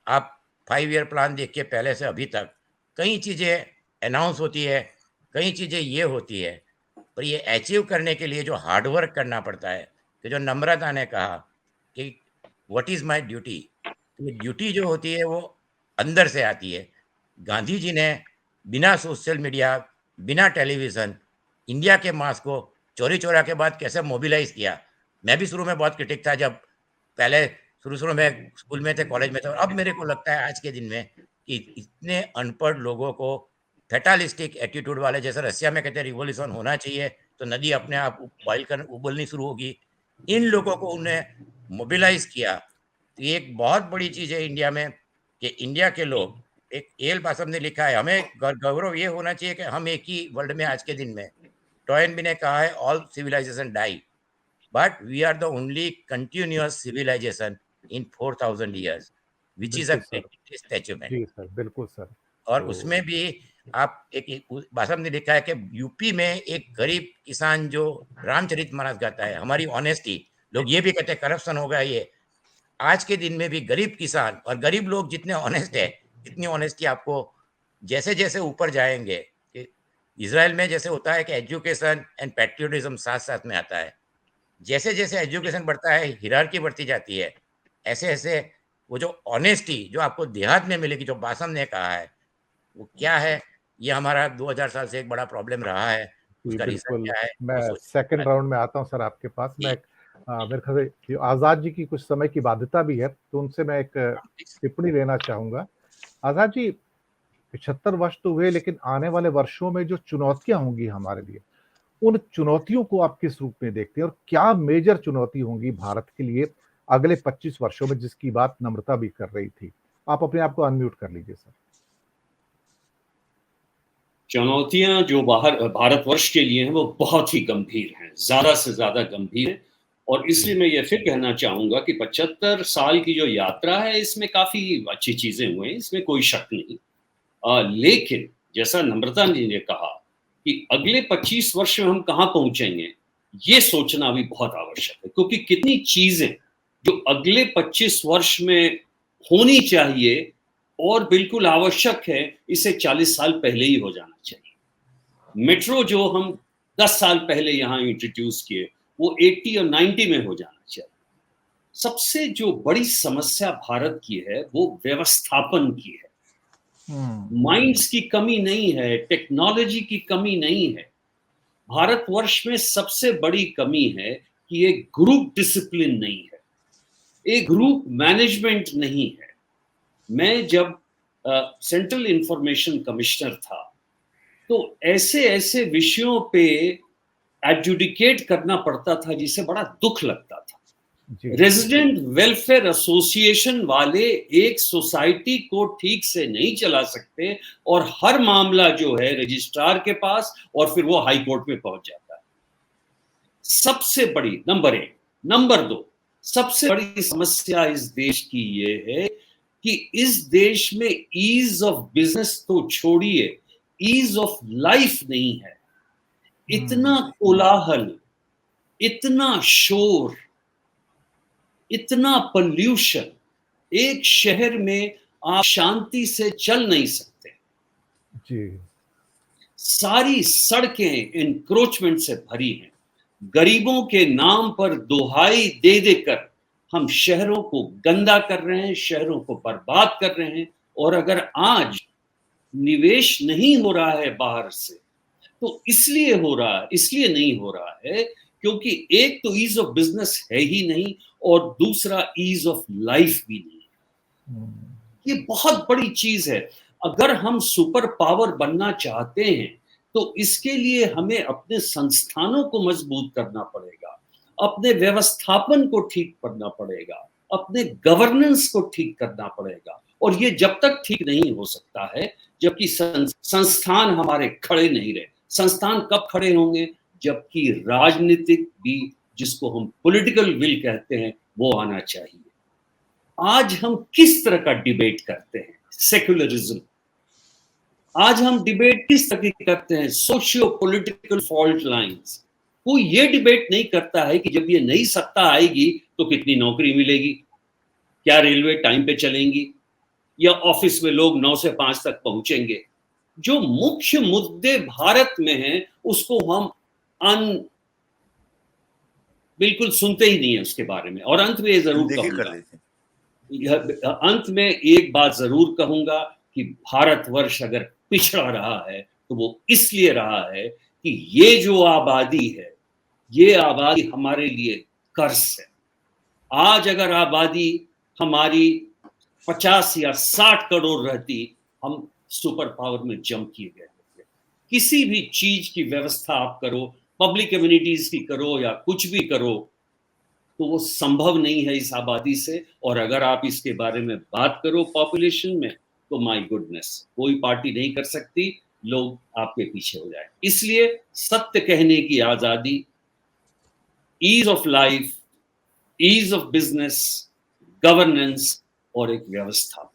आप 5 ईयर प्लान देखिए, पहले से अभी तक कई चीज़ें अनाउंस होती है, कई चीज़ें ये होती है, पर ये अचीव करने के लिए जो हार्ड वर्क करना पड़ता है, कि जो नम्रता ने कहा कि व्हाट इज़ माय ड्यूटी, तो ये ड्यूटी जो होती है वो अंदर से आती है। गांधी जी ने बिना सोशल मीडिया, बिना टेलीविज़न, इंडिया के मास को चौरी चौरा के बाद कैसे मोबिलाइज़ किया। मैं भी शुरू में बहुत क्रिटिक था, जब पहले शुरू में स्कूल में थे, कॉलेज में थे, और अब मेरे को लगता है आज के दिन में कि इतने अनपढ़ लोगों को फैटालिस्टिक एटीट्यूड वाले, जैसे रसिया में कहते हैं रिवॉल्यूशन होना चाहिए तो नदी अपने आप उबलनी शुरू होगी, इन लोगों को उन्हें मोबिलाइज़ किया। तो ये एक बहुत बड़ी चीज़ है इंडिया में, कि इंडिया के लोग, एक एल बासम ने लिखा है, हमें गौरव ये होना चाहिए कि हम एक ही वर्ल्ड में आज के दिन में, टॉयनबी ने कहा है all civilization die, but we are the only continuous civilization in 4,000 years, which is a बिल्कुल सर। greatest achievement। जी सर, बिल्कुल सर। और तो उसमें भी आप भाषा में लिखा है कि यूपी में एक गरीब किसान जो रामचरितमानस गाता है, हमारी ऑनेस्टी, लोग ये भी कहते हैं करप्शन हो गया ये, आज के दिन में भी गरीब किसान और गरीब लोग जितने ऑनेस्ट है, इतनी ऑनेस्टी आपको जैसे जैसे ऊपर जाएंगे, कि इजराइल में जैसे होता है कि एजुकेशन एंड पैट्रियोटिज्म साथ साथ में आता है, जैसे जैसे एजुकेशन बढ़ता है, हिरार्की बढ़ती जाती है, ऐसे ऐसे वो जो ऑनेस्टी जो आपको देहात में मिलेगी, जो बासम ने कहा है, वो क्या है, ये हमारा 2000 साल से एक बड़ा प्रॉब्लम रहा है। जी, उसका रीज़न बिल्कुल। क्या है, वो मैं सोचने की सेकंड बात राउंड में आता हूँ सर आपके पास। है। मैं मेरे ख्याल से कि आज़ाद जी की कुछ समय की बाध्यता भी है, तो उनसे मैं एक टिप्पणी लेना चाहूँगा। आज़ाद जी, 75 वर्ष तो हुए, लेकिन आने वाले वर्षों में जो चुनौतियाँ होंगी हमारे लिए, उन चुनौतियों को आप किस रूप में देखते हैं और क्या मेजर चुनौती होंगी भारत के लिए अगले 25 वर्षों में, जिसकी बात नम्रता भी कर रही थी? आप अपने आप को अनम्यूट कर लीजिए सर। चुनौतियां जो भारतवर्ष के लिए हैं वो बहुत ही गंभीर हैं, ज़्यादा से ज़्यादा गंभीर है। और इसलिए मैं ये फिर कहना चाहूँगा कि 75 साल की जो यात्रा है, इसमें काफ़ी अच्छी चीज़ें हुई हैं, इसमें कोई शक नहीं। लेकिन जैसा नम्रता जी ने कहा कि अगले 25 वर्ष में हम कहाँ पहुँचेंगे, ये सोचना भी बहुत आवश्यक है, क्योंकि कितनी चीज़ें जो अगले 25 वर्ष में होनी चाहिए और बिल्कुल आवश्यक है, इसे 40 साल पहले ही हो जाना चाहिए। मेट्रो जो हम 10 साल पहले यहाँ इंट्रोड्यूस किए, वो 80 और 90 में हो जाना चाहिए। सबसे जो बड़ी समस्या भारत की है, वो व्यवस्थापन की है। माइंड्स की कमी नहीं है, टेक्नोलॉजी की कमी नहीं है। भारतवर्ष में सबसे बड़ी कमी है कि एक ग्रुप डिसिप्लिन नहीं है, एक ग्रुप मैनेजमेंट नहीं है। मैं जब सेंट्रल इंफॉर्मेशन कमिश्नर था, तो ऐसे ऐसे विषयों पे एडजुडिकेट करना पड़ता था जिसे बड़ा दुख लगता था। रेजिडेंट वेलफेयर एसोसिएशन वाले एक सोसाइटी को ठीक से नहीं चला सकते और हर मामला जो है रजिस्ट्रार के पास और फिर वो हाई कोर्ट में पहुंच जाता है। सबसे बड़ी नंबर 1, नंबर 2 सबसे बड़ी समस्या इस देश की ये है कि इस देश में ईज ऑफ बिजनेस तो छोड़िए, ईज ऑफ लाइफ नहीं है। इतना कोलाहल, इतना शोर, इतना पोल्यूशन, एक शहर में आप शांति से चल नहीं सकते जी। सारी सड़कें एनक्रोचमेंट से भरी हैं। गरीबों के नाम पर दुहाई दे देकर हम शहरों को गंदा कर रहे हैं, शहरों को बर्बाद कर रहे हैं। और अगर आज निवेश नहीं हो रहा है बाहर से, तो इसलिए नहीं हो रहा है क्योंकि एक तो ईज ऑफ बिजनेस है ही नहीं और दूसरा ईज ऑफ लाइफ भी नहीं है। ये बहुत बड़ी चीज है। अगर हम सुपर पावर बनना चाहते हैं तो इसके लिए हमें अपने संस्थानों को मजबूत करना पड़ेगा, अपने व्यवस्थापन को ठीक करना पड़ेगा, अपने गवर्नेंस को ठीक करना पड़ेगा। और ये जब तक ठीक नहीं हो सकता है जबकि संस्थान हमारे खड़े नहीं रहे। संस्थान कब खड़े होंगे? जबकि राजनीतिक भी, जिसको हम पॉलिटिकल विल कहते हैं, वो आना चाहिए। आज हम किस तरह का डिबेट करते हैं? सेक्युलरिज्म। आज हम डिबेट किस तरह की करते हैं? Socio political fault lines. कोई ये डिबेट नहीं करता है कि जब ये नई सत्ता आएगी तो कितनी नौकरी मिलेगी, क्या रेलवे टाइम पे चलेंगी, या ऑफिस में लोग 9 से 5 तक पहुंचेंगे। जो मुख्य मुद्दे भारत में हैं उसको हम बिल्कुल सुनते ही नहीं है उसके बारे में। और अंत में ये जरूर कहूंगा, अंत में एक बात जरूर कहूंगा कि भारतवर्ष अगर पिछड़ा रहा है तो वो इसलिए रहा है कि ये जो आबादी है, ये आबादी हमारे लिए कर्ज है। आज अगर आबादी हमारी 50 या 60 करोड़ रहती, हम सुपर पावर में जंप किए गए होते। किसी भी चीज की व्यवस्था आप करो, पब्लिक कम्युनिटीज की करो या कुछ भी करो, तो वो संभव नहीं है इस आबादी से। और अगर आप इसके बारे में बात करो पॉपुलेशन में, तो माय गुडनेस, कोई पार्टी नहीं कर सकती, लोग आपके पीछे हो जाए। इसलिए सत्य कहने की आजादी, ease of life, ease of business, governance और एक व्यवस्था,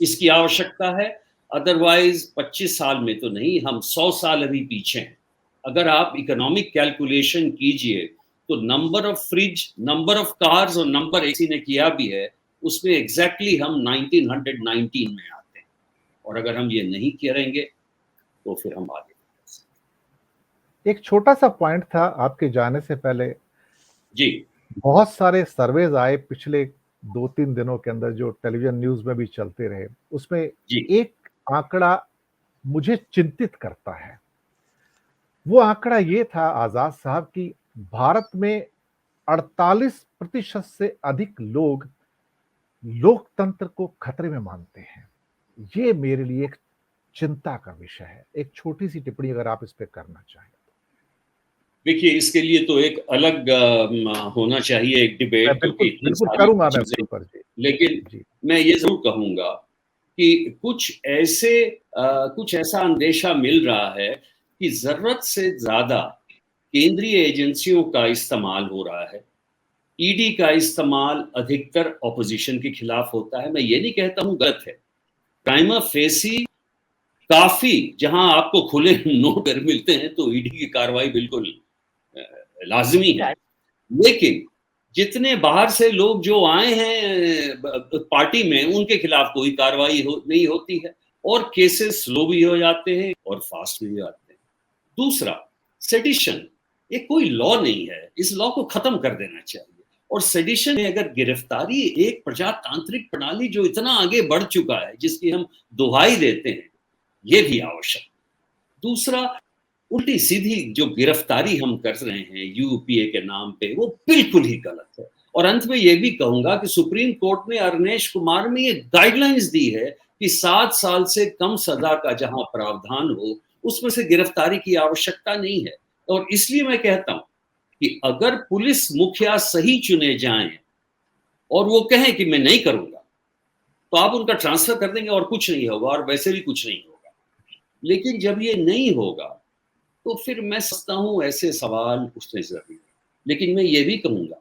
इसकी आवश्यकता है। अदरवाइज 25 साल में तो नहीं, हम 100 साल अभी पीछे हैं। अगर आप इकोनॉमिक कैलकुलेशन कीजिए तो number of fridge, number of cars और नंबर एसी ने किया भी है, उसमें एग्जैक्टली हम 1919 में आते हैं। और अगर हम ये नहीं करेंगे तो फिर हम आगे। एक छोटा सा पॉइंट था आपके जाने से पहले जी, बहुत सारे सर्वेज आए पिछले 2-3 दिनों के अंदर जो टेलीविजन न्यूज में भी चलते रहे। उसमें एक आंकड़ा मुझे चिंतित करता है। वो आंकड़ा ये था आजाद साहब कि भारत में 48% से अधिक लोग लोकतंत्र को खतरे में मानते हैं। ये मेरे लिए एक चिंता का विषय है। एक छोटी सी टिप्पणी अगर आप इस पे करना चाहें। देखिए, इसके लिए तो एक अलग होना चाहिए एक डिबेट, बिल्कुल करूंगा मैं ऊपर जी। लेकिन मैं ये जरूर कहूंगा कि कुछ ऐसा अंदेशा मिल रहा है कि जरूरत से ज्यादा केंद्रीय एजेंसियों का इस्तेमाल हो रहा है। ईडी का इस्तेमाल अधिकतर ऑपोजिशन के खिलाफ होता है। मैं ये नहीं कहता हूं गलत है, प्राइमा फेसी काफी, जहां आपको खुले नोट मिलते हैं तो ईडी की कार्रवाई बिल्कुल लाजमी है। लेकिन जितने बाहर से लोग जो आए हैं पार्टी में, उनके खिलाफ कोई कार्रवाई नहीं होती है और केसेस स्लो भी हो जाते हैं और फास्ट भी हो जाते हैं। दूसरा, सेडिशन, ये कोई लॉ नहीं है, इस लॉ को खत्म कर देना चाहिए। और सेडिशन में अगर गिरफ्तारी, एक प्रजातांत्रिक प्रणाली जो इतना आगे बढ़ चुका है, जिसकी हम दुहाई देते हैं, ये भी आवश्यक। दूसरा, उल्टी सीधी जो गिरफ्तारी हम कर रहे हैं यूपीए के नाम पे, वो बिल्कुल ही गलत है। और अंत में ये भी कहूंगा कि सुप्रीम कोर्ट ने अरनेश कुमार में ये गाइडलाइंस दी है कि 7 साल से कम सजा का जहां प्रावधान हो उसमें से गिरफ्तारी की आवश्यकता नहीं है। और इसलिए मैं कहता हूं कि अगर पुलिस मुखिया सही चुने जाएं और वो कहें कि मैं नहीं करूंगा, तो आप उनका ट्रांसफर कर देंगे और कुछ नहीं होगा, और वैसे भी कुछ नहीं होगा। लेकिन जब ये नहीं होगा तो फिर मैं समझता हूं ऐसे सवाल उठने जरूरी है। लेकिन मैं ये भी कहूंगा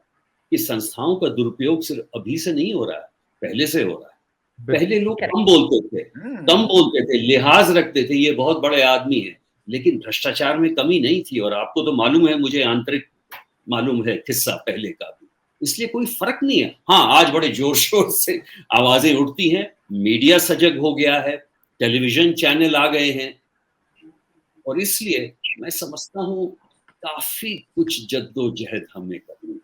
कि संस्थाओं का दुरुपयोग सिर्फ अभी से नहीं हो रहा है, पहले से हो रहा है। पहले लोग कम बोलते थे, लिहाज रखते थे, ये बहुत बड़े आदमी हैं, लेकिन भ्रष्टाचार में कमी नहीं थी। और आपको तो मालूम है, मुझे आंतरिक मालूम है किस्सा पहले का भी, इसलिए कोई फर्क नहीं है। हाँ, आज बड़े जोर शोर से आवाजें उठती हैं, मीडिया सजग हो गया है, टेलीविजन चैनल आ गए हैं, और इसलिए मैं समझता हूँ काफी कुछ जद्दोजहद हमें करनी है।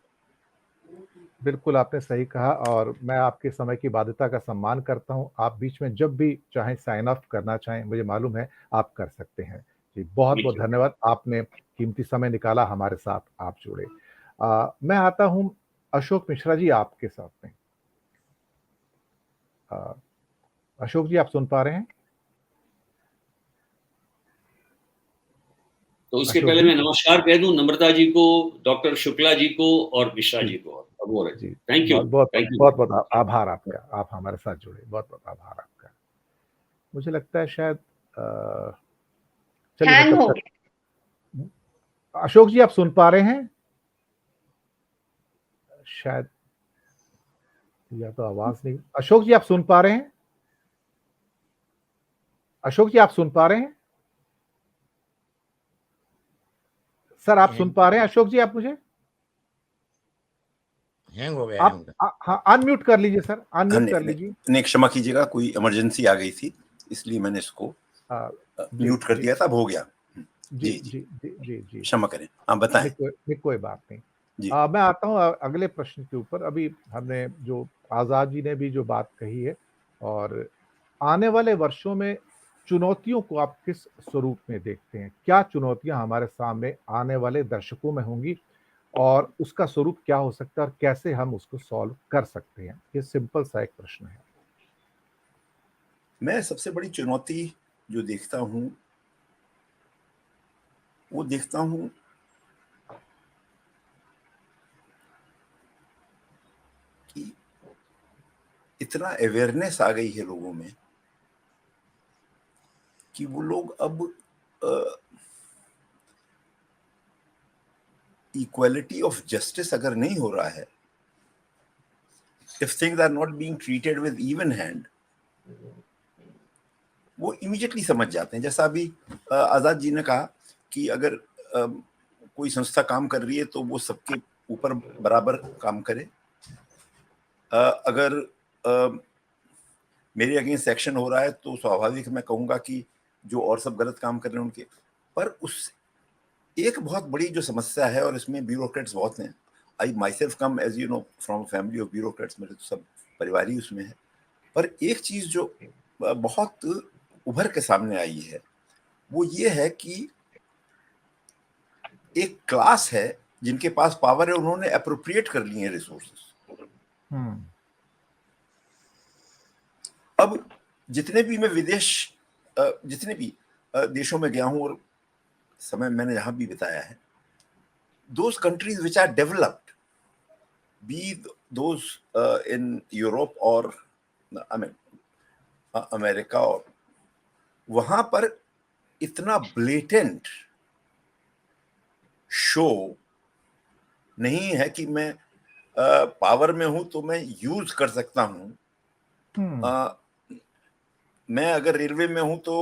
बिल्कुल आपने सही कहा, और मैं आपके समय की बाध्यता का सम्मान करता हूँ। आप बीच में जब भी चाहें साइन ऑफ करना चाहें, मुझे मालूम है आप कर सकते हैं। जी, बहुत-बहुत धन्यवाद, आपने कीमती समय निकाला, हमारे साथ आप जुड़े। मैं आता हूँ अशोक मिश्रा जी आपके साथ में। अशोक जी, आप सुन पा रहे हैं? तो उसके अशोक पहले जी? मैं नमस्कार कह दूं नम्रता जी को, डॉक्टर शुक्ला जी को और मिश्रा जी, जी को। अब वो जी। थैंक यू, बहुत-बहुत थैंक यू। बहुत-बहुत आभार आपका, आप हमारे साथ जुड़े, बहुत-बहुत आभार आपका। मुझे लगता है शायद चलिए मैं हैंग तब हो तक अशोक जी, आप सुन पा रहे हैं? शायद, या तो आवाज़ नहीं। अशोक जी, आप सुन पा रहे हैं? अशोक जी, आप सुन पा रहे हैं? सर, आप सुन पा रहे हैं अशोक जी, आप मुझे? हैंग हो गया है आप उनका। हाँ, अनम्यूट कर लीजिए सर, अनम्यूट कर लीजिए। नहीं, क्षमा कीजिएगा, कोई इमरजेंसी आ गई थी, इसलिए मैंने इसको जी, म्यूट कर जी, दिया था, अब हो गया। जी, जी, जी, जी, जी, जी, जी। क्षमा करें। हाँ, बताएं। नहीं, कोई बात नहीं। जी। मैं आता हूँ अगले प्रश्न के ऊपर। अभी हमने जो आज़ाद जी ने भी जो बात कही है, और आने वाले वर्षों में चुनौतियों को आप किस स्वरूप में देखते हैं? क्या चुनौतियाँ हमारे सामने आने वाले दशकों में होंगी, और उसका स्वरूप क्या हो सकता है, और कैसे हम उसको सॉल्व कर सकते हैं? ये सिंपल सा एक प्रश्न है। मैं सबसे बड़ी चुनौती जो देखता हूँ, वो देखता हूँ कि इतना अवेयरनेस आ गई है लोगों में कि वो लोग अब इक्वालिटी ऑफ जस्टिस अगर नहीं हो रहा है, if things are not being treated with even hand, वो इमीडिएटली समझ जाते हैं। जैसा अभी आजाद जी ने कहा कि अगर कोई संस्था काम कर रही है तो वो सबके ऊपर बराबर काम करे। अगर मेरे अगेंस्ट एक्शन हो रहा है तो स्वाभाविक मैं कहूंगा कि जो और सब गलत काम कर रहे हैं उनके पर। उस एक बहुत बड़ी जो समस्या है, और इसमें ब्यूरोक्रेट्स बहुत हैं। I myself come, as you know, from family of bureaucrats, मेरे तो सब परिवार ही उसमें है। पर एक चीज जो बहुत उभर के सामने आई है, वो ये है कि एक क्लास है जिनके पास पावर है, उन्होंने अप्रोप्रिएट कर लिए हैं रिसोर्सेस। अब जितने भी मैं जितने भी देशों में गया हूं और समय मैंने यहां भी बिताया है, those countries which are developed, be those in Europe or I mean America, और वहां पर इतना ब्लेटेंट शो नहीं है कि मैं पावर में हूं तो मैं यूज कर सकता हूं। मैं अगर रेलवे में हूं तो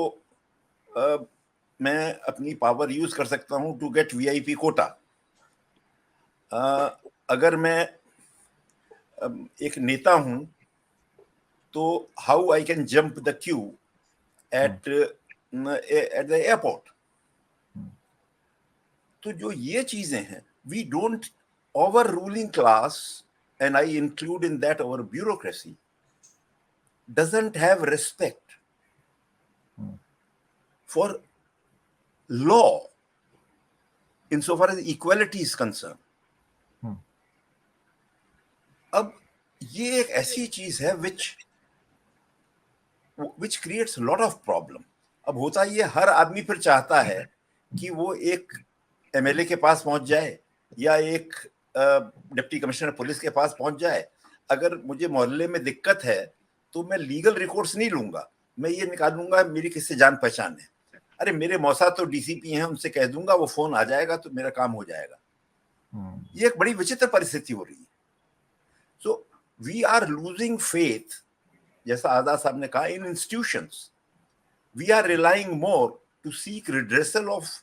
मैं अपनी पावर यूज कर सकता हूं टू गेट वीआईपी कोटा। अगर मैं एक नेता हूं तो how I can jump the queue at the airport. तो जो ये चीजें हैं, we don't, over ruling class, and I include in that our bureaucracy, doesn't have respect for law insofar as equality is concerned. अब ये एक ऐसी चीज है which which creates a lot of problem. अब होता ये, हर आदमी फिर चाहता है कि वो एक एमएलए के पास पहुंच जाए या एक डिप्टी कमिश्नर पुलिस के पास पहुंच जाए। अगर मुझे मोहल्ले में दिक्कत है तो मैं लीगल रिकोर्स नहीं लूंगा, मैं ये निकालूंगा मेरी किससे जान पहचान है, अरे मेरे मौसा तो डीसीपी हैं, उनसे कह दूंगा, वो फोन आ जाएगा तो मेरा काम हो जाएगा। ये एक बड़ी विचित्र परिस्थिति हो रही है। So we are losing faith, जैसा आजाद साहब ने कहा, in institutions. We are relying more to seek redressal of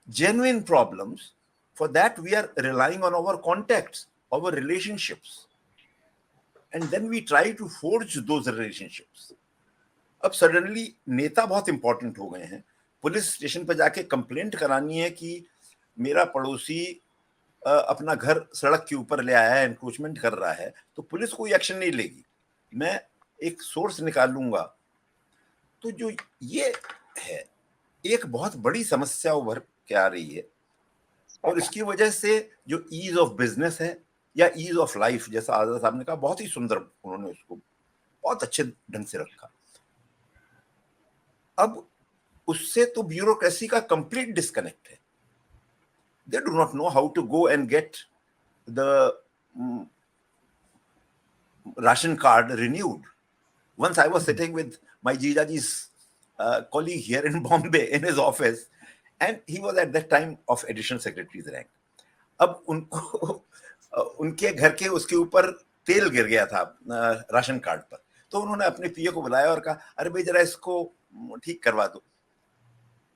genuine problems. For that we are relying on our contacts, our relationships, and then we try to forge those relationships. अब suddenly नेता बहुत important हो गए हैं, police station पर जाके complaint करानी है कि मेरा पड़ोसी अपना घर सड़क के ऊपर ले आया है, एनक्रोचमेंट कर रहा है, तो पुलिस कोई एक्शन नहीं लेगी, मैं एक सोर्स निकालूंगा। तो जो ये है एक बहुत बड़ी समस्या उभर के आ रही है, और इसकी वजह से जो ईज ऑफ बिजनेस है या ईज ऑफ लाइफ, जैसा आजाद साहब ने कहा, बहुत ही सुंदर उन्होंने उसको बहुत अच्छे ढंग से रखा। अब उससे तो ब्यूरोक्रेसी का कंप्लीट डिस्कनेक्ट है। They do not know how to go and get the ration card renewed. Once I was sitting with my Jijaji's colleague here in Bombay in his office, and he was at that time of additional secretary's rank. अब उनको उनके घर के उसके ऊपर तेल गिर गया था राशन कार्ड पर, तो उन्होंने अपने पीए को बुलाया और कहा, अरे भाई जरा इसको ठीक करवा दो।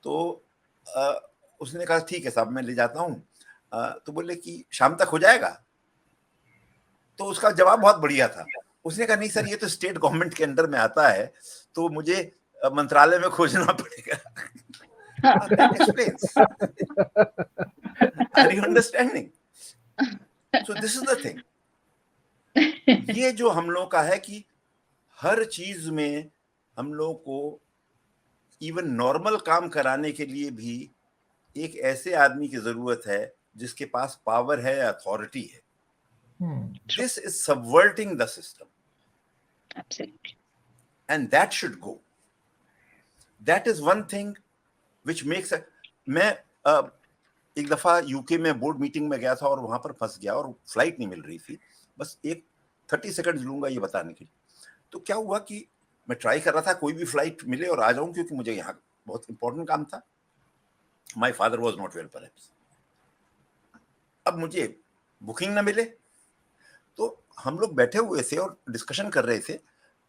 तो उसने कहा ठीक है साहब, मैं ले जाता हूँ। तो बोले कि शाम तक हो जाएगा? तो उसका जवाब बहुत बढ़िया था। उसने कहा नहीं सर, ये तो स्टेट गवर्नमेंट के अंडर में आता है, तो मुझे मंत्रालय में खोजना पड़ेगा। That explains. Are you understanding? So this is the thing. ये जो हम लोग का है कि हर चीज में हम लोग को इवन नॉर्मल काम कराने के लिए भी एक ऐसे आदमी की जरूरत है जिसके पास पावर है, अथॉरिटी है। This is subverting the system. Absolutely. And that should go. That is one thing which makes मैं एक दफा यूके में बोर्ड मीटिंग में गया था और वहां पर फंस गया और फ्लाइट नहीं मिल रही थी। बस एक 30 सेकंड लूंगा ये बताने के लिए। तो क्या हुआ कि मैं ट्राई कर रहा था कोई भी फ्लाइट मिले और आ जाऊं, क्योंकि मुझे यहाँ बहुत इंपॉर्टेंट काम था। My father was not well perhaps. अब मुझे बुकिंग ना मिले, तो हम लोग बैठे हुए थे और डिस्कशन कर रहे थे।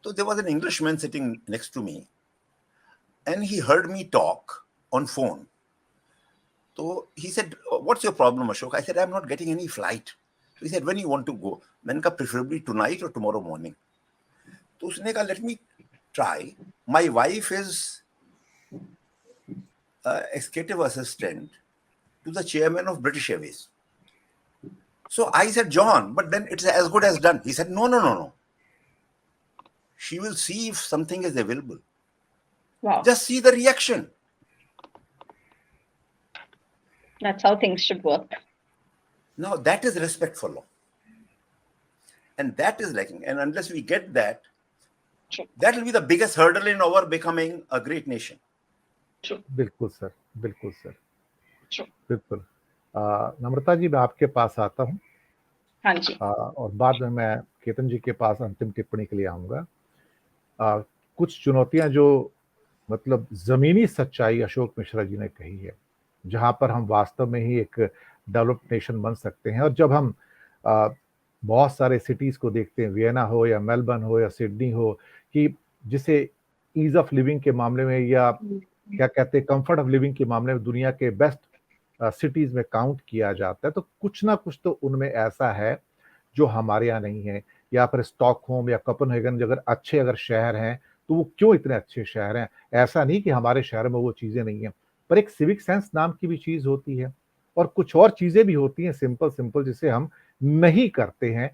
तो there was an Englishman sitting next to me and he heard me talk on phone. तो he said, what's your problem Ashok? I said, I am not getting any flight. He said, when you want to go? मैंने कहा preferably tonight और tomorrow morning. तो उसने कहा, let me try, my wife is executive assistant to the chairman of British Airways. So I said, John, but then it's as good as done. He said, no. She will see if something is available. Wow. Just see the reaction. That's how things should work. Now that is respect for law. And that is lacking. And unless we get that, that will be the biggest hurdle in our becoming a great nation. बिल्कुल sir, बिल्कुल sir, बिल्कुल। नम्रता जी, मैं आपके पास आता हूँ। हाँ जी। और बाद में मैं केतन जी के पास अंतिम टिप्पणी के लिए आऊंगा। कुछ चुनौतियां जो मतलब जमीनी सच्चाई अशोक मिश्रा जी ने कही है, जहां पर हम वास्तव में ही एक डेवलप्ड नेशन बन सकते हैं। और जब हम बहुत सारे सिटीज को देखते हैं, वियना हो या मेलबर्न हो या सिडनी हो, कि जिसे ईज ऑफ लिविंग के मामले में या क्या कहते हैं कंफर्ट ऑफ लिविंग के मामले में दुनिया के बेस्ट सिटीज में काउंट किया जाता है, तो कुछ ना कुछ तो उनमें ऐसा है जो हमारे यहाँ नहीं है। या फिर स्टॉकहोम या कोपेनहेगन अगर शहर हैं, तो वो क्यों इतने अच्छे शहर हैं? ऐसा नहीं कि हमारे शहर में वो चीजें नहीं हैं, पर एक सिविक सेंस नाम की भी चीज होती है, और कुछ और चीजें भी होती हैं सिंपल जिसे हम नहीं करते हैं,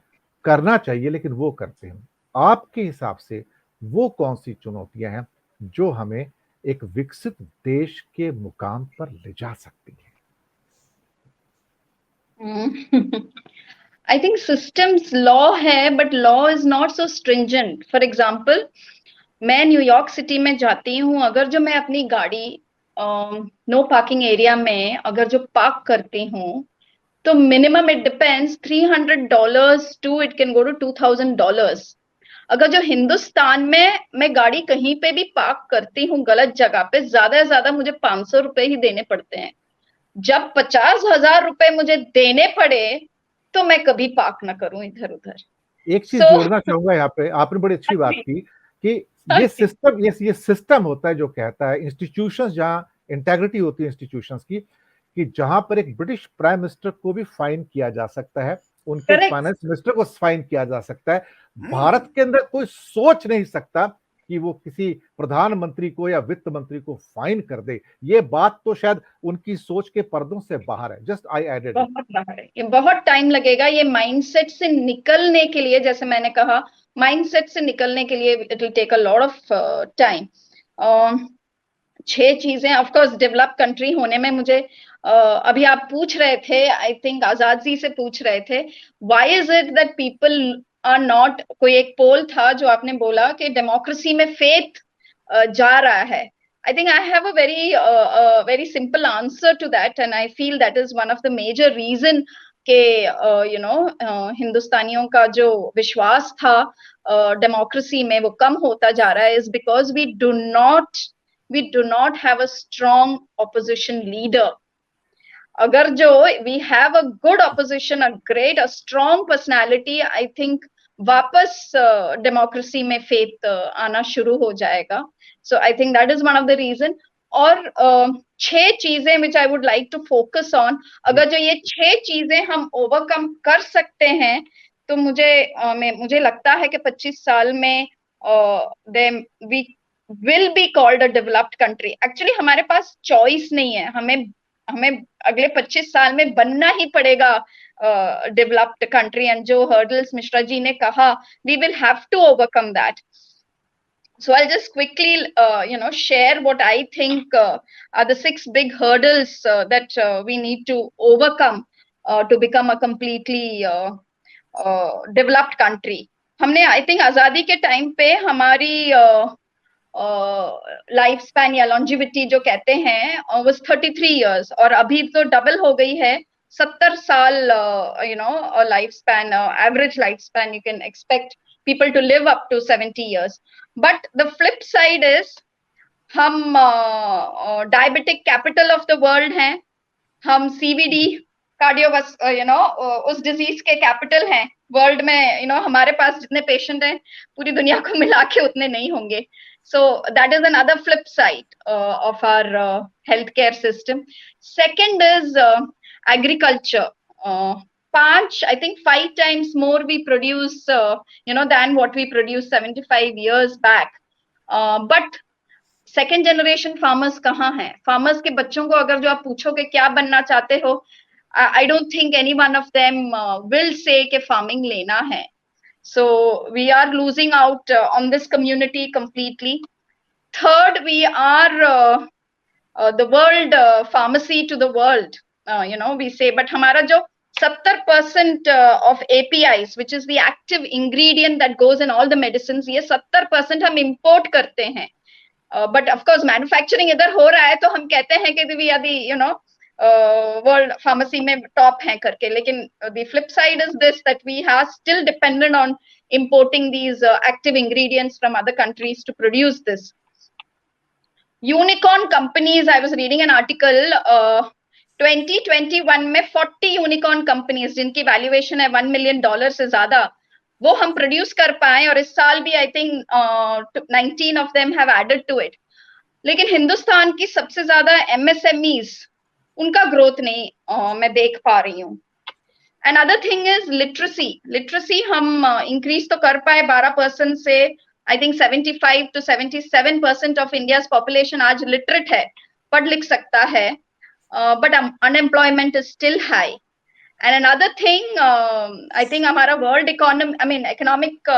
करना चाहिए लेकिन वो करते हैं। आपके हिसाब से वो कौन सी चुनौतियां हैं जो हमें एक विकसित देश के मुकाम पर ले जा सकती है? I think systems law है, but law is not so stringent. For example, मैं न्यूयॉर्क सिटी में जाती हूँ, अगर जो मैं अपनी गाड़ी नो पार्किंग एरिया में अगर जो पार्क करती हूँ, तो minimum it depends $300 to it can go to $2000। अगर जो हिंदुस्तान में मैं गाड़ी कहीं पे भी पार्क करती हूँ गलत जगह पे, ज्यादा से ज्यादा मुझे 500 रुपए ही देने पड़ते हैं। जब 50,000 रुपए मुझे देने पड़े तो मैं कभी पार्क ना करूं इधर उधर। एक चीज जोड़ना चाहूंगा यहाँ पे, आपने बड़ी अच्छी बात की कि ये सिस्टम होता है जो कहता है इंस्टीट्यूशंस, जहां इंटेग्रिटी होती है इंस्टीट्यूशंस की, कि जहां पर एक ब्रिटिश प्राइम मिनिस्टर को भी फाइन किया जा सकता है, उनके फाइनेंस मिनिस्टर को फाइन किया जा सकता है, भारत के अंदर कोई सोच नहीं सकता कि वो किसी प्रधानमंत्री को या वित्त मंत्री को फाइन कर दे। ये बात तो शायद उनकी सोच के पर्दों से बाहर है। जस्ट आई एडेड, बहुत बाहर है, ये बहुत टाइम लगेगा ये माइंडसेट से निकलने के लिए। जैसे मैंने कहा, माइंडसेट से निकलने के लिए it will take a lot of time. 6 चीजें, ऑफ कोर्स डेवलप कंट्री होने में मुझे अभी आप पूछ रहे थे, आई थिंक आजाद जी से पूछ रहे थे, why is it that people are not, कोई एक पोल था जो आपने बोला कि डेमोक्रेसी में फेथ जा रहा है। I think I have a very simple answer to that, and I feel that is one of the major reason के हिंदुस्तानियों का जो विश्वास था डेमोक्रेसी में वो कम होता जा रहा है, is because we do not have a strong opposition leader. अगर जो we have a good opposition, a strong personality, I think वापस डेमोक्रेसी में फेथ आना शुरू हो जाएगा। So I think that is one of the reason. और 6 चीजें which I would like to focus on, अगर जो ये 6 चीजें हम ओवरकम कर सकते हैं तो मुझे लगता है कि 25 साल में we will be called a developed country. Actually हमारे पास चॉइस नहीं है, हमें अगले 25 साल में बनना ही पड़ेगा डेवलप्ड कंट्री, एंड जो हर्डल्स मिश्रा जी ने कहा, we will have to overcome that. So I'll just quickly share what I think are the 6 big hurdles that we need to overcome to become a completely developed country. हमने I think आजादी के time पे हमारी life span या longevity जो कहते हैं was 33 years, और अभी तो डबल हो गई है, 70 साल life span, average life span you can expect people to live up to 70 years. But the flip side is हम diabetic capital of the world हैं, हम CVD उस डिजीज के कैपिटल हैं वर्ल्ड में। हमारे पास जितने पेशेंट हैं पूरी दुनिया को मिला के उतने नहीं होंगे। So that is another flip side of our healthcare system. Second is agriculture. 5 times more we produce than what we produced 75 years back. But second generation farmers कहाँ हैं? फार्मर्स के बच्चों को अगर जो आप पूछोगे क्या बनना चाहते हो, I don't think any one of them will say कि फार्मिंग लेना है। So we are losing out on this community completely. Third, we are the world pharmacy to the world. We say, but हमारा जो 70% of APIs, which is the active ingredient that goes in all the medicines, ये 70% हम import करते हैं। But of course manufacturing इधर हो रहा है तो हम कहते हैं कि we are the world pharmacy में टॉप हैं करके, लेकिन the flip side is this, that we are still dependent on importing these active ingredients from other countries to produce this. Unicorn companies, I was reading an article 2021 में 40 unicorn companies जिनकी valuation है $1 million से ज्यादा, वो हम produce कर पाए, और इस साल भी I think 19 of them have added to it. लेकिन हिंदुस्तान की सबसे ज्यादा MSMEs, उनका ग्रोथ नहीं मैं देख पा रही हूँ। अनदर थिंग इज लिटरेसी हम इंक्रीज तो कर पाए 12% से I think 75 to 77% of India population आज लिटरेट है, पढ़ लिख सकता है, but unemployment is still high. And another thing, I think हमारा world economic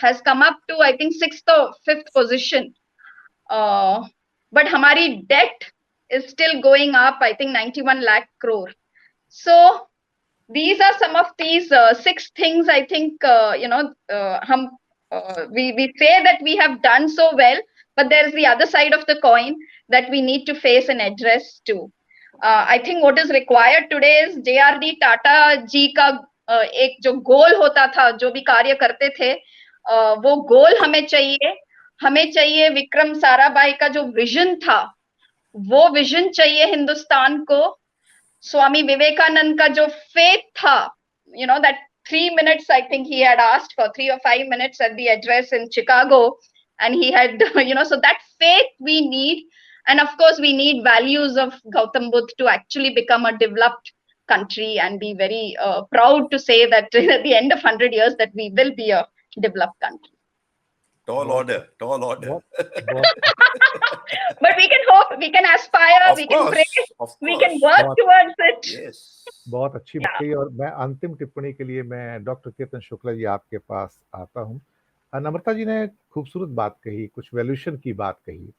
has come up to I think 6th or 5th position, but हमारी debt is still going up, I think 91 lakh crore. So these are some of these 6 things I think हम we say that we have done so well, but there is the other side of the coin that we need to face and address too. I think what is required today is JRD Tata जी का एक जो गोल होता था, जो भी कार्य करते थे, वो गोल हमें चाहिए विक्रम साराभाई का जो विजन था, वो विजन चाहिए हिंदुस्तान को। स्वामी विवेकानंद का जो फेथ था, you know, that 3 minutes, I think he had asked for 3 or 5 minutes at the address in Chicago, and he had, you know, so that faith we need. And of course, we need values of Gautam Buddha to actually become a developed country and be very proud to say that at the end of 100 years that we will be a developed country. Tall order. But we can hope, we can aspire, we can pray, we can work towards it. Yes. बहुत अच्छी बात कही। और मैं अंतिम टिप्पणी के लिए मैं डॉक्टर कीर्तन शुक्ला जी आपके पास आता हूँ। नम्रता जी ने खूबसूरत बात कही, कुछ वैल्यूशन की बात कही।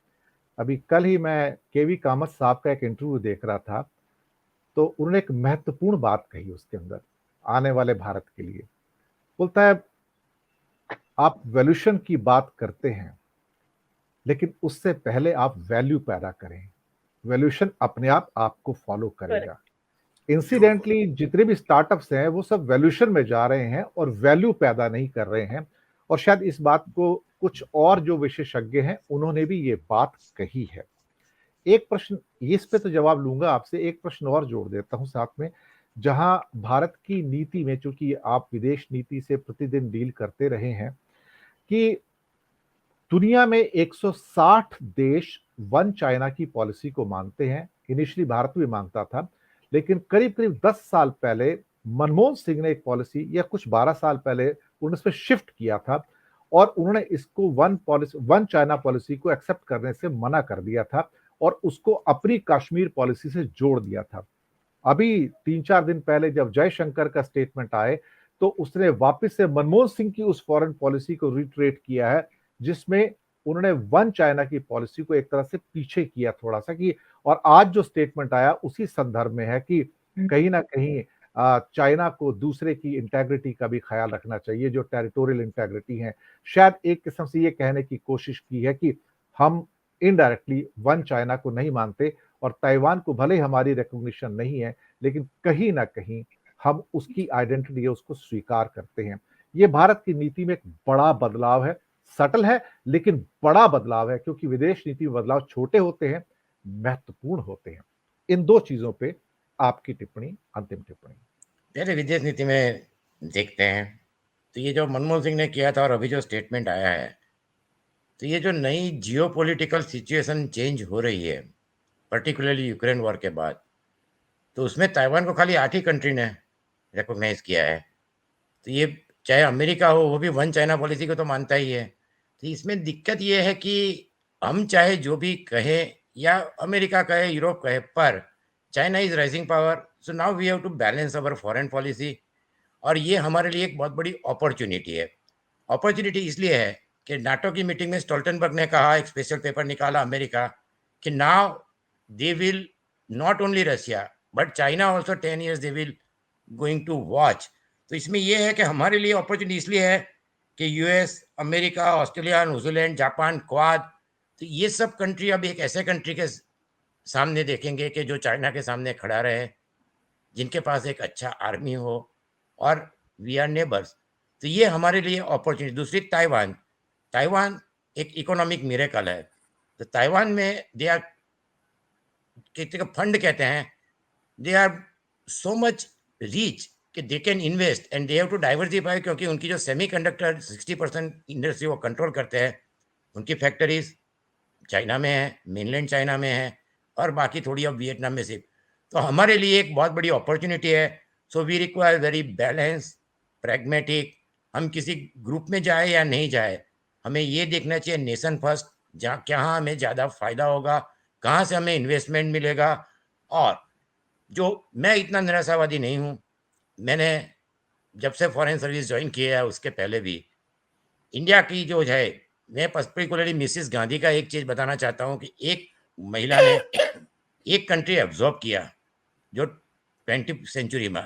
अभी कल ही मैं केवी कामत साहब का एक इंटरव्यू देख रहा था, तो उन्होंने एक महत्वपूर्ण बात कही उसके अंदर आने वाले भारत के लिए। बोलता है आप वैल्यूशन की बात करते हैं, लेकिन उससे पहले आप वैल्यू पैदा करें। वैल्यूशन अपने आप आपको फॉलो करेगा। इंसिडेंटली जितने भी स्टार्टअप्स हैं वो सब वैल्यूशन में जा रहे हैं और वैल्यू पैदा नहीं कर रहे हैं। और शायद इस बात को कुछ और जो विशेषज्ञ हैं उन्होंने भी ये बात कही है। एक प्रश्न, इस पे तो जवाब लूंगा आपसे, एक प्रश्न और जोड़ देता हूं साथ में। जहां भारत की नीति में, चूंकि आप विदेश नीति से प्रतिदिन डील करते रहे हैं, कि दुनिया में 160 देश वन चाइना की पॉलिसी को मानते हैं। इनिशियली भारत भी मांगता था, लेकिन करीब करीब 10 साल पहले मनमोहन सिंह ने एक पॉलिसी, या कुछ 12 साल पहले उन्होंने इस पर शिफ्ट किया था और उन्होंने इसको वन चाइना पॉलिसी को एक्सेप्ट करने से मना कर दिया था और उसको अपनी कश्मीर पॉलिसी से जोड़ दिया था। अभी 3-4 दिन पहले जब जयशंकर का स्टेटमेंट आए, तो उसने वापस से मनमोहन सिंह की उस फॉरेन पॉलिसी को रिट्रेट किया है, जिसमें उन्होंने वन चाइना की पॉलिसी को एक तरह से पीछे किया थोड़ा सा। कि और आज जो स्टेटमेंट आया उसी संदर्भ में है कि कहीं ना कहीं चाइना को दूसरे की इंटेग्रिटी का भी ख्याल रखना चाहिए, जो टेरिटोरियल इंटेग्रिटी है। शायद एक किस्म से ये कहने की कोशिश की है कि हम इनडायरेक्टली वन चाइना को नहीं मानते और ताइवान को भले हमारी रिकॉग्निशन नहीं है, लेकिन कहीं ना कहीं हम उसकी आइडेंटिटी है, उसको स्वीकार करते हैं। ये भारत की नीति में एक बड़ा बदलाव है, सटल है लेकिन बड़ा बदलाव है, क्योंकि विदेश नीति में बदलाव छोटे होते हैं, महत्वपूर्ण होते हैं। इन दो चीजों पे आपकी टिप्पणी, अंतिम टिप्पणी। पहले विदेश नीति में देखते हैं, तो ये जो मनमोहन सिंह ने किया था और अभी जो स्टेटमेंट आया है, तो ये जो नई जियोपॉलिटिकल सिचुएशन चेंज हो रही है, पर्टिकुलरली यूक्रेन वॉर के बाद, तो उसमें ताइवान को खाली 8 ही कंट्री ने रिकॉग्नाइज किया है। तो ये चाहे अमेरिका हो, वो भी वन चाइना पॉलिसी को तो मानता ही है। तो इसमें दिक्कत ये है कि हम चाहे जो भी कहें, या अमेरिका कहे, यूरोप कहे, पर China is rising power, so now we have to balance our foreign policy. और ये हमारे लिए एक बहुत बड़ी अपॉर्चुनिटी है। अपॉर्चुनिटी इसलिए है कि नाटो की मीटिंग में स्टोल्टनबर्ग ने कहा, एक स्पेशल पेपर निकाला अमेरिका, कि now they will not only Russia but China also 10 years they will going to watch. तो इसमें यह है कि हमारे लिए अपॉर्चुनिटी इसलिए है कि US, America, Australia, New Zealand, Japan, quad, तो ये सब कंट्री अब एक ऐसे कंट्री के सामने देखेंगे कि जो चाइना के सामने खड़ा रहे, जिनके पास एक अच्छा आर्मी हो, और वी आर नेबर्स। तो ये हमारे लिए अपॉर्चुनिटी। दूसरी ताइवान एक इकोनॉमिक मिरेकल है। तो ताइवान में दे आर, फंड कहते हैं, they are so much rich कि they can invest and they have to diversify, क्योंकि उनकी जो सेमीकंडक्टर 60% इंडस्ट्री वो कंट्रोल करते हैं। उनकी फैक्ट्रीज चाइना में है, मेनलैंड चाइना में है, और बाकी थोड़ी अब वियतनाम में से। तो हमारे लिए एक बहुत बड़ी अपॉर्चुनिटी है। So we require very balance, pragmatic. हम किसी ग्रुप में जाए या नहीं जाए, हमें ये देखना चाहिए नेशन फर्स्ट, जहाँ कहाँ हमें ज़्यादा फायदा होगा, कहाँ से हमें इन्वेस्टमेंट मिलेगा। और जो मैं इतना निराशावादी नहीं हूँ, मैंने जब से फॉरेन सर्विस ज्वाइन किया है उसके पहले भी इंडिया की जो है, मैं पर्टिकुलरली मिसिस गांधी का एक चीज़ बताना चाहता हूँ कि एक महिला ने एक कंट्री एब्जॉर्ब किया जो 20th सेंचुरी में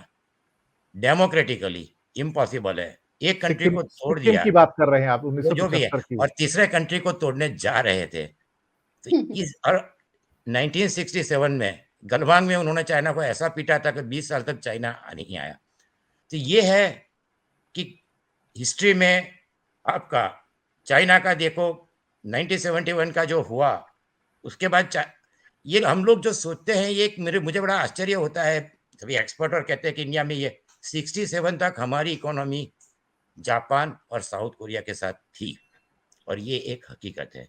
डेमोक्रेटिकली इम्पॉसिबल है। एक कंट्री को तोड़ सिक्किम दिया, की बात कर रहे हैं आप वो जो भी है, 1975 की। और तीसरे कंट्री को तोड़ने जा रहे थे। तो इस और 1967 में गलवान में उन्होंने चाइना को ऐसा पीटा था कि 20 साल तक चाइना नहीं आया। तो ये है कि हिस्ट्री में आपका चाइना का देखो 1971 का जो हुआ, उसके बाद ये हम लोग जो सोचते हैं, ये एक मुझे बड़ा आश्चर्य होता है। सभी एक्सपर्ट और कहते हैं कि इंडिया में ये 67 तक हमारी इकोनॉमी जापान और साउथ कोरिया के साथ थी, और ये एक हकीकत है।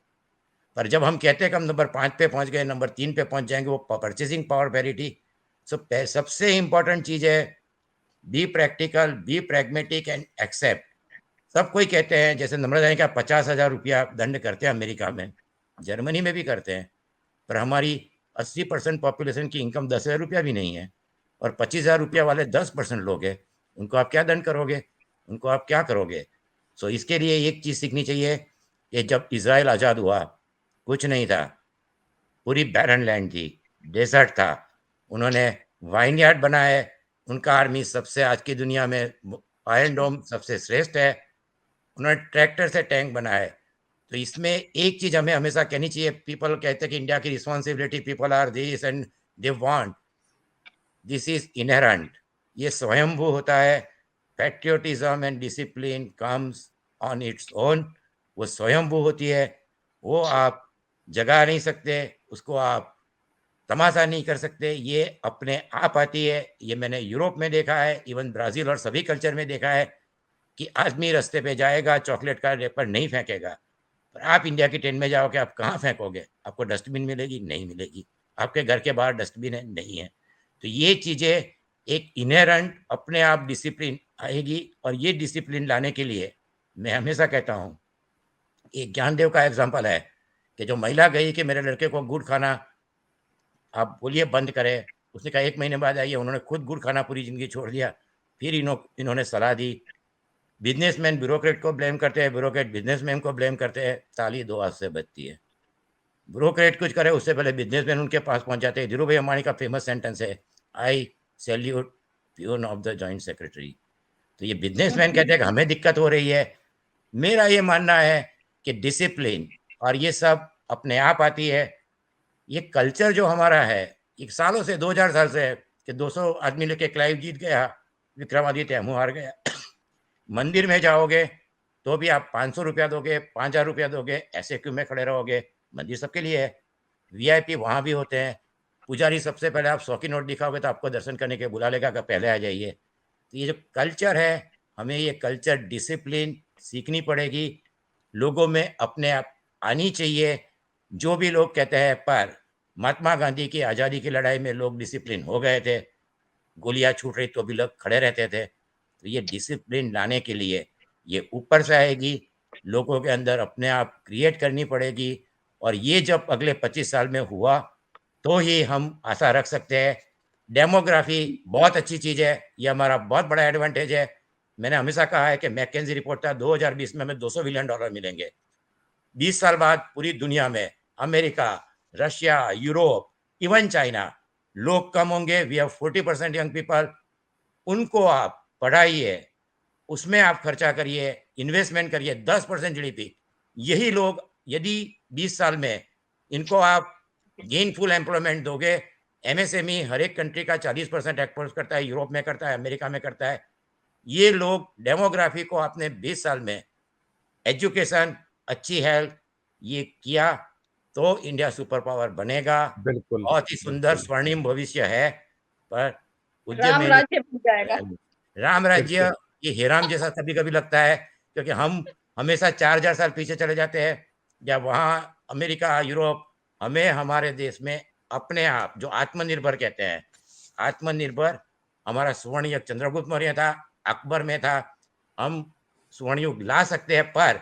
पर जब हम कहते हैं कि हम नंबर 5 पे पहुंच गए, नंबर 3 पे पहुंच जाएंगे, वो परचेसिंग पावर पैरिटी, सबसे इंपॉर्टेंट चीज है be practical, be pragmatic and accept. सब कोई कहते हैं, जैसे नम्रता ने कहा 50,000 रुपया दंड करते हैं अमेरिका में, जर्मनी में भी करते हैं, पर हमारी 80% पॉपुलेशन की इनकम 10,000 रुपया भी नहीं है, और 25,000 रुपया वाले 10% लोग हैं, उनको आप क्या दंड करोगे, उनको आप क्या करोगे? सो इसके लिए एक चीज सीखनी चाहिए कि जब इजराइल आज़ाद हुआ, कुछ नहीं था, पूरी बैरन लैंड थी, डेजर्ट था, उन्होंने वाइनयार्ड बनाए, उनका आर्मी सबसे आज की दुनिया में आयरन डोम सबसे श्रेष्ठ है, उन्होंने ट्रैक्टर से टैंक बनाए। तो इसमें एक चीज हमें हमेशा कहनी चाहिए, पीपल कहते हैं कि इंडिया की responsibility, people are this and they want, this is inherent, ये स्वयंभू होता है। Patriotism and discipline comes on its own, वो स्वयंभू होती है, वो आप जगा नहीं सकते, उसको आप तमाशा नहीं कर सकते, ये अपने आप आती है। ये मैंने यूरोप में देखा है, इवन ब्राजील और सभी कल्चर में देखा है कि आदमी रास्ते पे जाएगा, चॉकलेट का रेपर नहीं फेंकेगा। पर आप इंडिया की ट्रेन में जाओगे, आप कहाँ फेंकोगे? आपको डस्टबिन मिलेगी? नहीं मिलेगी। आपके घर के बाहर डस्टबिन है? नहीं है। तो ये चीज़ें एक इनहेरेंट अपने आप डिसिप्लिन आएगी, और ये डिसिप्लिन लाने के लिए मैं हमेशा कहता हूँ, एक ज्ञानदेव का एग्जाम्पल है कि जो महिला गई कि मेरे लड़के को गुड़ खाना आप बोलिए बंद करें, उसने कहा 1 महीने बाद आइए, उन्होंने खुद गुड़ खाना पूरी ज़िंदगी छोड़ दिया। फिर इन्होंने सलाह दी। बिजनेसमैन ब्यूरोक्रेट को ब्लेम करते हैं, ब्यूरोक्रेट बिजनेसमैन को ब्लेम करते हैं, ताली 2 हाथ से बजती है। ब्यूरोक्रेट कुछ करे उससे पहले बिजनेसमैन उनके पास पहुंच जाते हैं। धीरू भाई अंबानी का फेमस सेंटेंस है, आई salute peon of the joint secretary. तो ये बिजनेसमैन कहते हैं कि हमें दिक्कत हो रही है। मेरा ये मानना है कि डिसिप्लिन और ये सब अपने आप आती है। ये कल्चर जो हमारा है, एक सालों से 2000 साल से है कि 200 आदमी लेके क्लाइव जीत गया, विक्रमादित्य मुँह हार गया। मंदिर में जाओगे तो भी आप 500 रुपया दोगे, 5000 रुपया दोगे, ऐसे क्यों में खड़े रहोगे? मंदिर सबके लिए है। वीआईपी वहाँ भी होते हैं। पुजारी सबसे पहले आप 100 की नोट दिखाओगे तो आपको दर्शन करने के बुला लेगा कि पहले आ जाइए। तो ये जो कल्चर है, हमें ये कल्चर डिसिप्लिन सीखनी पड़ेगी, लोगों में अपने आप आनी चाहिए। जो भी लोग कहते हैं, पर महात्मा गांधी की आज़ादी की लड़ाई में लोग डिसिप्लिन हो गए थे, गोलियां छूट रही तो भी लोग खड़े रहते थे। तो ये डिसिप्लिन लाने के लिए ये ऊपर से आएगी, लोगों के अंदर अपने आप क्रिएट करनी पड़ेगी, और ये जब अगले 25 साल में हुआ तो ही हम आशा रख सकते हैं। डेमोग्राफी बहुत अच्छी चीज़ है, ये हमारा बहुत बड़ा एडवांटेज है। मैंने हमेशा कहा है कि मैकेंजी रिपोर्ट था 2020 में हमें $200 बिलियन मिलेंगे। 20 साल बाद पूरी दुनिया में America, Russia, Europe, even China, लोग कम होंगे। वी हैव 40% यंग पीपल, उनको आप पढ़ाइए, उसमें आप खर्चा करिए, इन्वेस्टमेंट करिए, 10% जीडीपी। यही लोग यदि 20 साल में इनको आप गेनफुल एम्प्लॉयमेंट दोगे, एमएसएमई हर एक कंट्री का 40% एक्सपोर्ट करता है, यूरोप में करता है, अमेरिका में करता है। ये लोग डेमोग्राफी को आपने 20 साल में एजुकेशन, अच्छी हेल्थ ये किया तो इंडिया सुपर पावर बनेगा। बिल्कुल, बहुत ही सुंदर बिल्कुल, स्वर्णिम भविष्य है। पर पूज्य राम मेरे राज्य बन जाएगा। राम राज्य बिल्कुल। ये हेराम जैसा कभी-कभी लगता है, क्योंकि हम हमेशा 4000 साल पीछे चले जाते हैं। जब वहाँ अमेरिका, यूरोप, हमें हमारे देश में अपने आप जो आत्मनिर्भर कहते हैं, आत्मनिर्भर हमारा स्वर्ण युग चंद्रगुप्त मौर्य था, अकबर में था। हम स्वर्ण युग ला सकते हैं, पर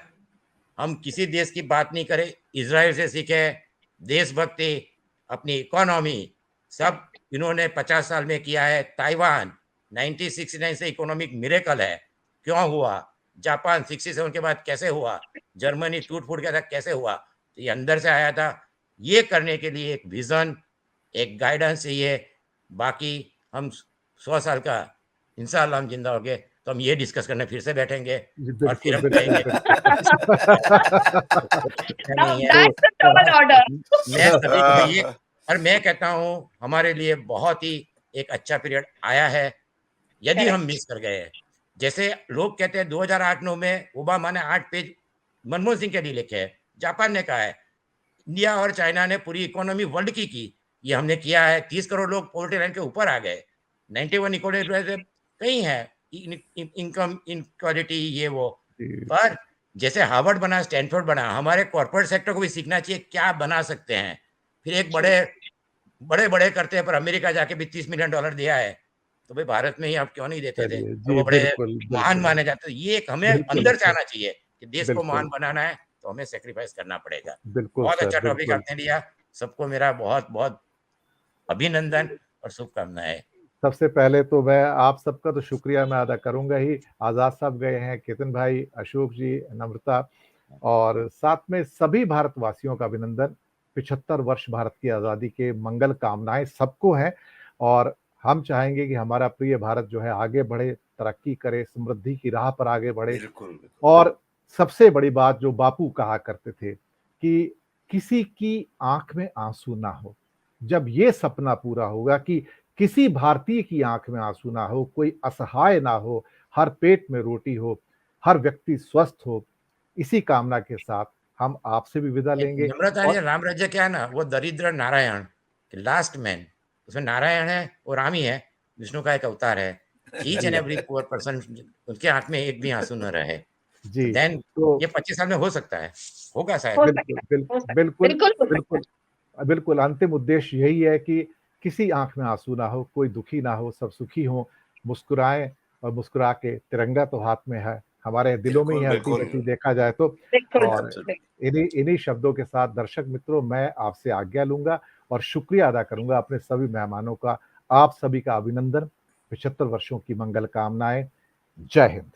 हम किसी देश की बात नहीं करें, इज़राइल से सीखें, देशभक्ति, अपनी इकोनॉमी, सब इन्होंने 50 साल में किया है। ताइवान 1969 से इकोनॉमिक मिरेकल है, क्यों हुआ? जापान 67 के बाद कैसे हुआ? जर्मनी टूट-फूट गया था, कैसे हुआ? तो ये अंदर से आया था। ये करने के लिए एक विज़न, एक गाइडेंस चाहिए। बाकी हम 100 साल का इंशाअल्लाह हम ज़िंदा होंगे तो तो हम ये डिस्कस करने फिर से बैठेंगे जी, और फिर बिल्कुल, हम बिल्कुल, कहेंगे Now नहीं है। that's a tall order. मैं सभी को ये और मैं कहता हूँ हमारे लिए बहुत ही एक अच्छा पीरियड आया है यदि हम Correct. मिस कर गए। जैसे लोग कहते हैं 2008-9 में ओबामा ने 8 पेज मनमोहन सिंह के लिए लिखे हैं, जापान ने कहा है, इंडिया और चाइना ने पूरी इकोनॉमी वर्ल्ड की, ये हमने किया है। 30 करोड़ लोग पॉवर्टी लाइन के ऊपर आ गए, 91 इक्वालिटी कहीं है, इनकम इनक्वालिटी ये वो। जी, पर जैसे हार्वर्ड बना, स्टैनफोर्ड बना, हमारे कॉर्पोरेट सेक्टर को भी सीखना चाहिए क्या बना सकते हैं। फिर एक बड़े करते हैं, पर अमेरिका जाके भी $30 मिलियन दिया है, तो भाई भारत में ही आप क्यों नहीं देते थे? चलिए, और जी, वो बड़े बिल्कुल, महान बिल्कुल, माने जाते। ये एक हमें बिल्कुल, अंदर से आना चाहिए कि देश को महान बिल्कुल, बनाना है तो हमें सैक्रिफाइस करना पड़ेगा। बिल्कुल बहुत सर, अच्छा टॉपिक बिल्कुल। आपने लिया। सबको मेरा बहुत-बहुत अभिनंदन और शुभकामनाएँ। सबसे पहले तो मैं आप सबका तो शुक्रिया मैं अदा करूँगा ही। आज़ाद साहब गए हैं, केतन भाई, अशोक जी, नम्रता और साथ में सभी भारतवासियों का अभिनंदन। 75 वर्ष भारत की आज़ादी के मंगल कामनाएँ सबको हैं और हम चाहेंगे कि हमारा प्रिय भारत जो है आगे बढ़े, तरक्की करे, समृद्धि की राह पर आगे बढ़े। बिल्कुल और सबसे बड़ी बात जो बापू कहा करते थे कि किसी की आँख में आँसू ना हो। जब ये सपना पूरा होगा कि किसी भारतीय की आँख में आँसू ना हो, कोई असहाय ना हो, हर पेट में रोटी हो, हर व्यक्ति स्वस्थ हो, इसी कामना के साथ हम आपसे भी विदा लेंगे नम्रता और जी, राम राज्य क्या है ना, वो दरिद्र नारायण, लास्ट मैन, उसमें नारायण है और राम ही है, विष्णु का एक अवतार है। Each and every poor person, उनके आँख में एक भी आँसू न रहे। तो जी, देन तो ये 25 साल में हो सकता है, होगा शायद। हो बिल्कुल, सकता है, हो सकता है, बिल्कुल, बिल्कुल हो सकता बिल्कुल, बिल्कुल अंतिम उद्देश्य यही है कि किसी आँख में आँसू ना हो, कोई दुखी ना हो, सब सुखी हों, मुस्कुराएँ और मुस्कुरा के तिरंगा तो हाथ में है, हमारे दिलों में ही बिल्कुल है बिल्कुल अल्टीमेटली देखा जाए तो। है। बिल्कुल, और बिल्कुल। इन्हीं इन्हीं शब्दों के साथ दर्शक मित्रों मैं आपसे आज्ञा लूँगा और शुक्रिया अदा करूँगा अपने सभी मेहमानों का। आप सभी का अभिनंदन, 75 वर्षों की मंगल कामनाएँ। जय हिंद।